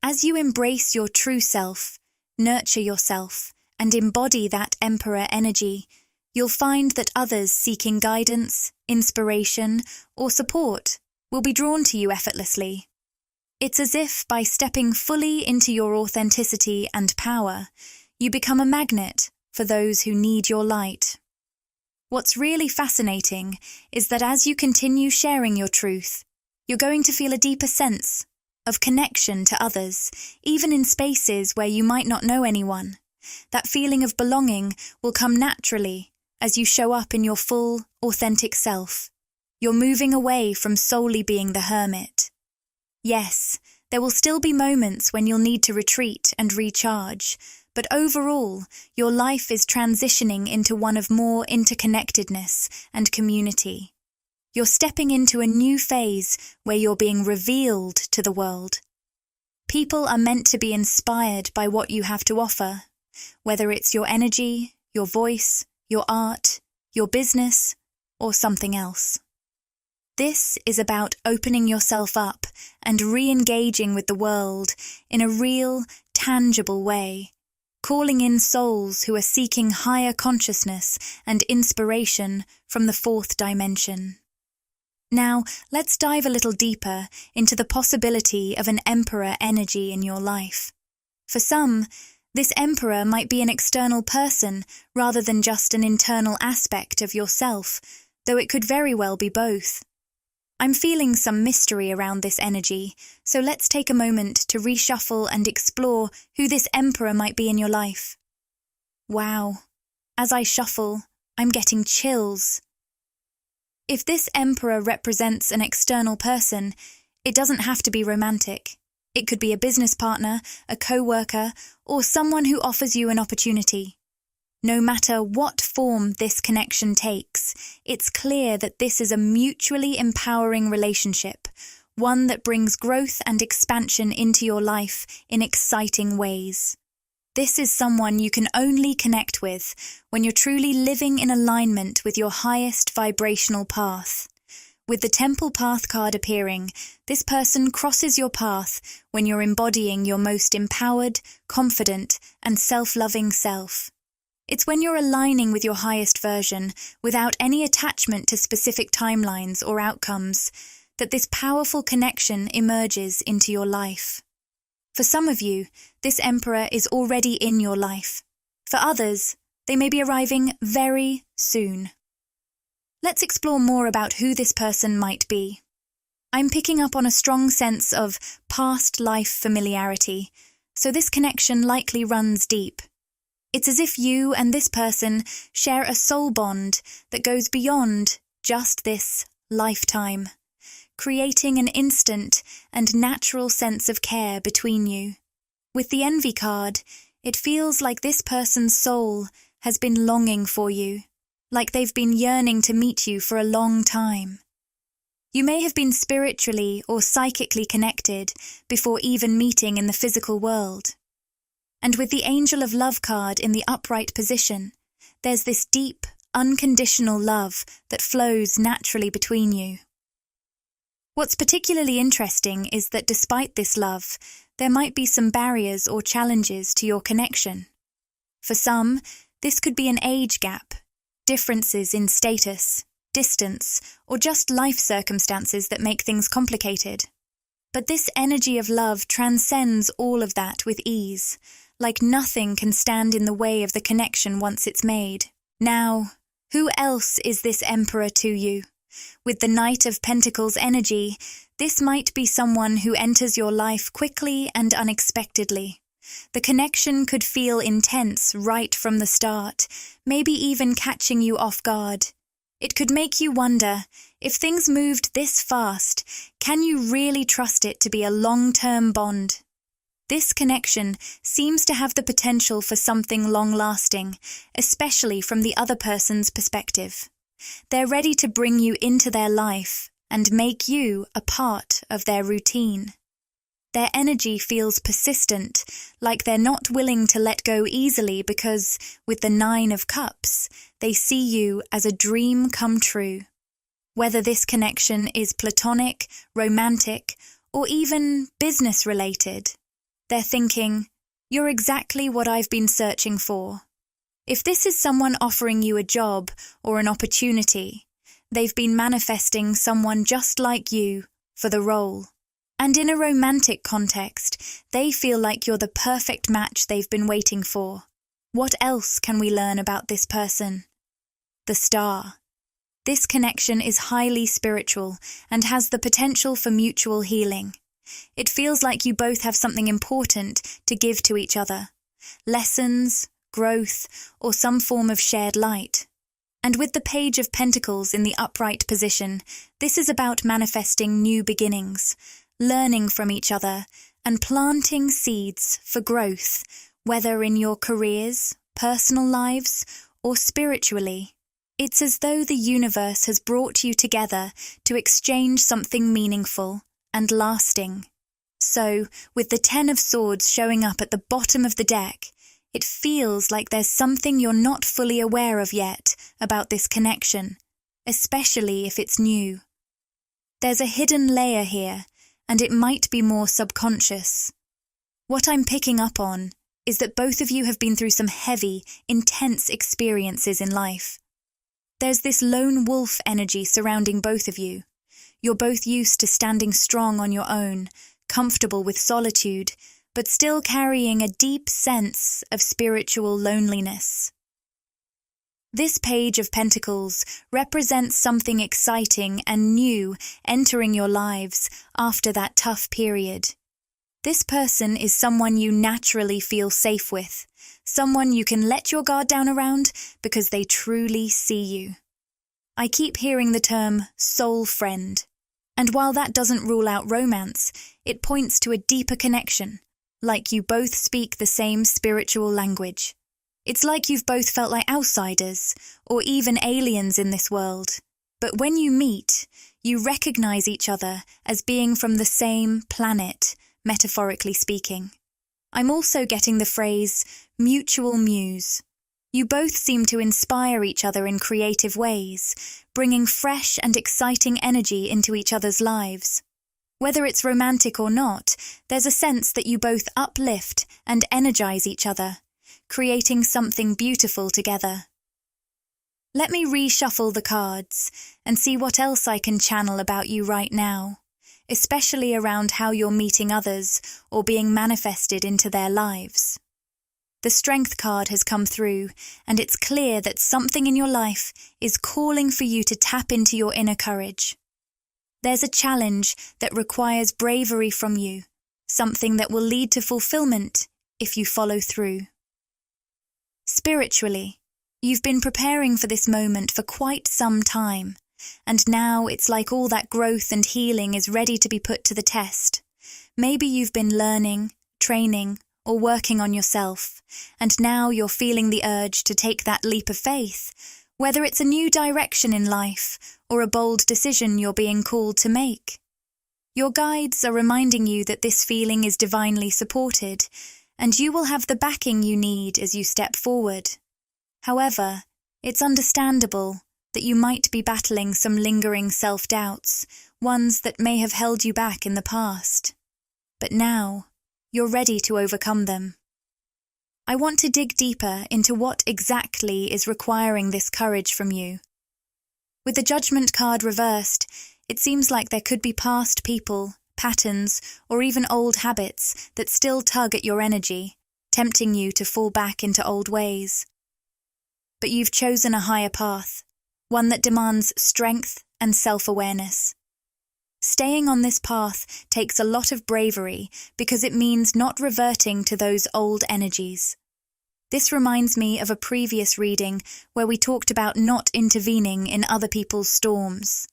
As you embrace your true self, nurture yourself, and embody that Emperor energy, you'll find that others seeking guidance, inspiration, or support will be drawn to you effortlessly. It's as if by stepping fully into your authenticity and power, you become a magnet for those who need your light. What's really fascinating is that as you continue sharing your truth, you're going to feel a deeper sense of connection to others, even in spaces where you might not know anyone. That feeling of belonging will come naturally as you show up in your full, authentic self. You're moving away from solely being the hermit. Yes, there will still be moments when you'll need to retreat and recharge, but overall, your life is transitioning into one of more interconnectedness and community. You're stepping into a new phase where you're being revealed to the world. People are meant to be inspired by what you have to offer, whether it's your energy, your voice, your art, your business, or something else. This is about opening yourself up and re-engaging with the world in a real, tangible way, calling in souls who are seeking higher consciousness and inspiration from the fourth dimension. Now, let's dive a little deeper into the possibility of an emperor energy in your life. For some, this emperor might be an external person rather than just an internal aspect of yourself, though it could very well be both. I'm feeling some mystery around this energy, so let's take a moment to reshuffle and explore who this emperor might be in your life. Wow, as I shuffle, I'm getting chills. If this emperor represents an external person, it doesn't have to be romantic. It could be a business partner, a co-worker, or someone who offers you an opportunity. No matter what form this connection takes, it's clear that this is a mutually empowering relationship, one that brings growth and expansion into your life in exciting ways. This is someone you can only connect with when you're truly living in alignment with your highest vibrational path. With the Temple Path card appearing, this person crosses your path when you're embodying your most empowered, confident, and self-loving self. It's when you're aligning with your highest version, without any attachment to specific timelines or outcomes, that this powerful connection emerges into your life. For some of you, this emperor is already in your life. For others, they may be arriving very soon. Let's explore more about who this person might be. I'm picking up on a strong sense of past life familiarity, so this connection likely runs deep. It's as if you and this person share a soul bond that goes beyond just this lifetime, creating an instant and natural sense of care between you. With the Envy card, it feels like this person's soul has been longing for you, like they've been yearning to meet you for a long time. You may have been spiritually or psychically connected before even meeting in the physical world. And with the Angel of Love card in the upright position, there's this deep, unconditional love that flows naturally between you. What's particularly interesting is that despite this love, there might be some barriers or challenges to your connection. For some, this could be an age gap, differences in status, distance, or just life circumstances that make things complicated. But this energy of love transcends all of that with ease, like nothing can stand in the way of the connection once it's made. Now, who else is this emperor to you? With the Knight of Pentacles energy, this might be someone who enters your life quickly and unexpectedly. The connection could feel intense right from the start, maybe even catching you off guard. It could make you wonder, if things moved this fast, can you really trust it to be a long-term bond? This connection seems to have the potential for something long-lasting, especially from the other person's perspective. They're ready to bring you into their life and make you a part of their routine. Their energy feels persistent, like they're not willing to let go easily because, with the 9 of Cups, they see you as a dream come true. Whether this connection is platonic, romantic, or even business-related, they're thinking, "You're exactly what I've been searching for." If this is someone offering you a job or an opportunity, they've been manifesting someone just like you for the role. And in a romantic context, they feel like you're the perfect match they've been waiting for. What else can we learn about this person? the star. This connection is highly spiritual and has the potential for mutual healing. It feels like you both have something important to give to each other. Lessons, growth, or some form of shared light. And with the Page of Pentacles in the upright position, this is about manifesting new beginnings, learning from each other, and planting seeds for growth, whether in your careers, personal lives, or spiritually. It's as though the universe has brought you together to exchange something meaningful and lasting. So, with the Ten of Swords showing up at the bottom of the deck, it feels like there's something you're not fully aware of yet about this connection, especially if it's new. There's a hidden layer here, and it might be more subconscious. What I'm picking up on is that both of you have been through some heavy, intense experiences in life. There's this lone wolf energy surrounding both of you. You're both used to standing strong on your own, comfortable with solitude, but still carrying a deep sense of spiritual loneliness. This Page of Pentacles represents something exciting and new entering your lives after that tough period. This person is someone you naturally feel safe with, someone you can let your guard down around because they truly see you. I keep hearing the term soul friend, and while that doesn't rule out romance, it points to a deeper connection, like you both speak the same spiritual language. It's like you've both felt like outsiders, or even aliens in this world. But when you meet, you recognize each other as being from the same planet, metaphorically speaking. I'm also getting the phrase, mutual muse. You both seem to inspire each other in creative ways, bringing fresh and exciting energy into each other's lives. Whether it's romantic or not, there's a sense that you both uplift and energize each other, creating something beautiful together. Let me reshuffle the cards and see what else I can channel about you right now, especially around how you're meeting others or being manifested into their lives. The Strength card has come through, and it's clear that something in your life is calling for you to tap into your inner courage. There's a challenge that requires bravery from you, something that will lead to fulfillment if you follow through. Spiritually, you've been preparing for this moment for quite some time, and now it's like all that growth and healing is ready to be put to the test. Maybe you've been learning, training, or working on yourself, and now you're feeling the urge to take that leap of faith, whether it's a new direction in life or a bold decision you're being called to make. Your guides are reminding you that this feeling is divinely supported, and you will have the backing you need as you step forward. However, it's understandable that you might be battling some lingering self-doubts, ones that may have held you back in the past. But now, you're ready to overcome them. I want to dig deeper into what exactly is requiring this courage from you. With the Judgment card reversed, it seems like there could be past people, patterns, or even old habits that still tug at your energy, tempting you to fall back into old ways. But you've chosen a higher path, one that demands strength and self-awareness. Staying on this path takes a lot of bravery because it means not reverting to those old energies. This reminds me of a previous reading where we talked about not intervening in other people's storms.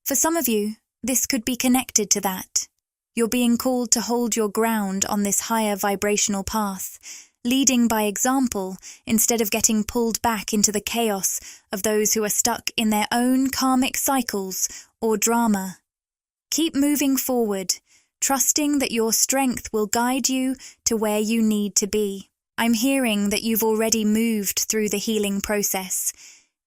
For some of you, this could be connected to that. You're being called to hold your ground on this higher vibrational path, leading by example instead of getting pulled back into the chaos of those who are stuck in their own karmic cycles or drama. Keep moving forward, trusting that your strength will guide you to where you need to be. I'm hearing that you've already moved through the healing process.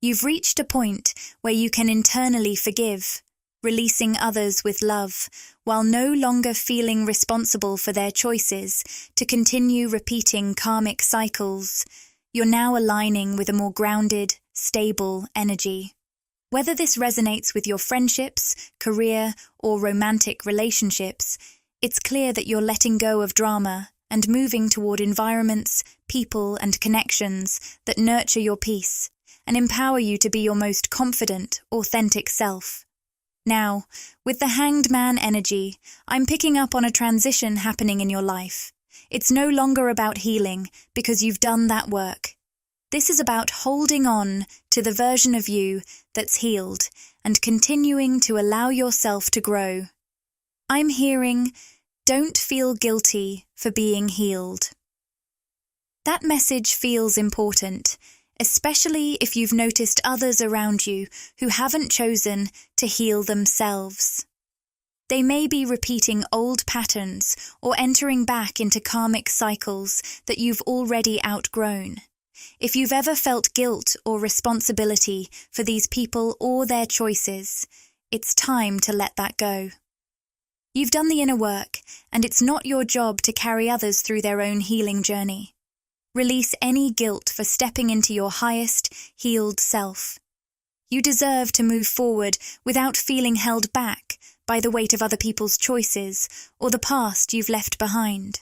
You've reached a point where you can internally forgive, releasing others with love, while no longer feeling responsible for their choices to continue repeating karmic cycles. You're now aligning with a more grounded, stable energy. Whether this resonates with your friendships, career, or romantic relationships, it's clear that you're letting go of drama and moving toward environments, people, and connections that nurture your peace and empower you to be your most confident, authentic self. Now, with the Hanged Man energy, I'm picking up on a transition happening in your life. It's no longer about healing, because you've done that work. This is about holding on to the version of you that's healed and continuing to allow yourself to grow. I'm hearing, don't feel guilty for being healed. That message feels important, especially if you've noticed others around you who haven't chosen to heal themselves. They may be repeating old patterns or entering back into karmic cycles that you've already outgrown. If you've ever felt guilt or responsibility for these people or their choices, it's time to let that go. You've done the inner work, and it's not your job to carry others through their own healing journey. Release any guilt for stepping into your highest, healed self. You deserve to move forward without feeling held back by the weight of other people's choices or the past you've left behind.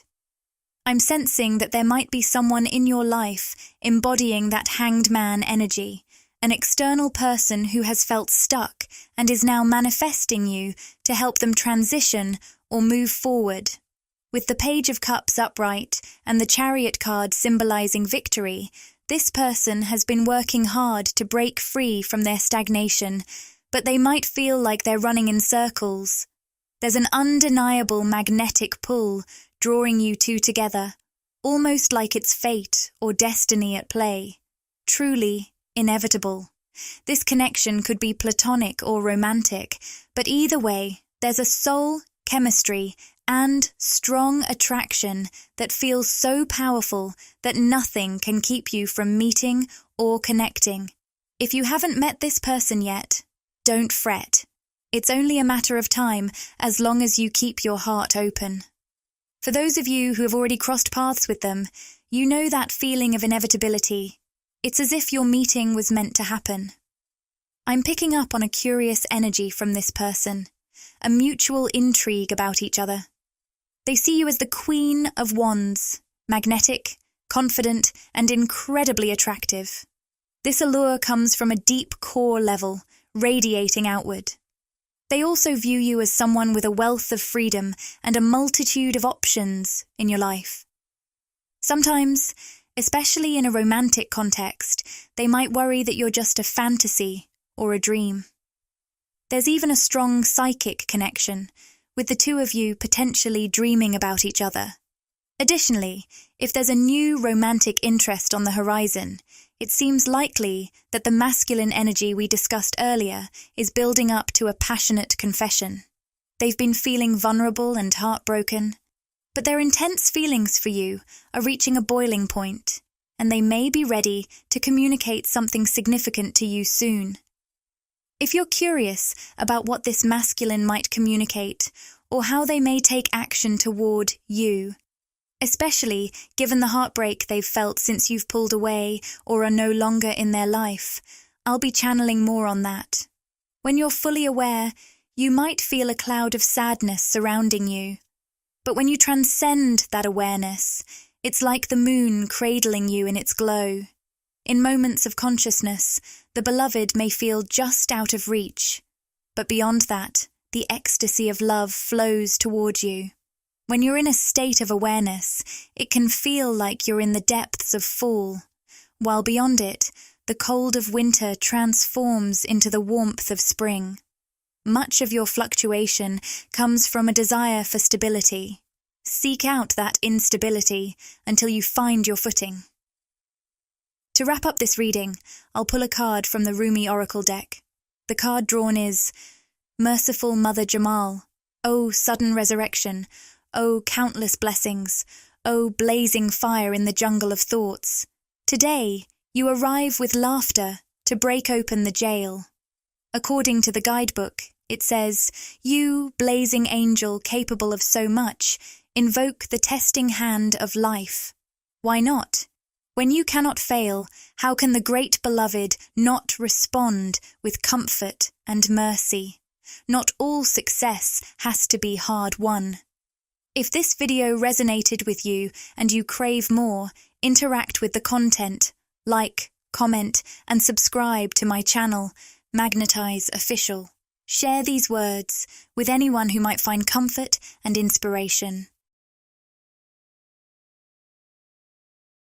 I'm sensing that there might be someone in your life embodying that Hanged Man energy, an external person who has felt stuck and is now manifesting you to help them transition or move forward. With the Page of Cups upright and the Chariot card symbolizing victory, this person has been working hard to break free from their stagnation, but they might feel like they're running in circles. There's an undeniable magnetic pull drawing you two together, almost like it's fate or destiny at play. Truly inevitable. This connection could be platonic or romantic, but either way, there's a soul, chemistry, and strong attraction that feels so powerful that nothing can keep you from meeting or connecting. If you haven't met this person yet, don't fret. It's only a matter of time as long as you keep your heart open. For those of you who have already crossed paths with them, you know that feeling of inevitability. It's as if your meeting was meant to happen. I'm picking up on a curious energy from this person, a mutual intrigue about each other. They see you as the Queen of Wands, magnetic, confident, and incredibly attractive. This allure comes from a deep core level, radiating outward. They also view you as someone with a wealth of freedom and a multitude of options in your life. Sometimes, especially in a romantic context, they might worry that you're just a fantasy or a dream. There's even a strong psychic connection, with the two of you potentially dreaming about each other. Additionally, if there's a new romantic interest on the horizon, it seems likely that the masculine energy we discussed earlier is building up to a passionate confession. They've been feeling vulnerable and heartbroken, but their intense feelings for you are reaching a boiling point, and they may be ready to communicate something significant to you soon. If you're curious about what this masculine might communicate, or how they may take action toward you, especially given the heartbreak they've felt since you've pulled away or are no longer in their life, I'll be channeling more on that. When you're fully aware, you might feel a cloud of sadness surrounding you. But when you transcend that awareness, it's like the moon cradling you in its glow. In moments of consciousness, the beloved may feel just out of reach, but beyond that, the ecstasy of love flows toward you. When you're in a state of awareness, it can feel like you're in the depths of fall, while beyond it, the cold of winter transforms into the warmth of spring. Much of your fluctuation comes from a desire for stability. Seek out that instability until you find your footing. To wrap up this reading, I'll pull a card from the Rumi Oracle deck. The card drawn is Merciful Mother Jamal, O sudden resurrection, O countless blessings, O blazing fire in the jungle of thoughts. Today, you arrive with laughter to break open the jail. According to the guidebook, it says, You, blazing angel capable of so much, invoke the testing hand of life. Why not? When you cannot fail, how can the great beloved not respond with comfort and mercy? Not all success has to be hard won. If this video resonated with you and you crave more, interact with the content, like, comment, and subscribe to my channel, Magnetize Official. Share these words with anyone who might find comfort and inspiration.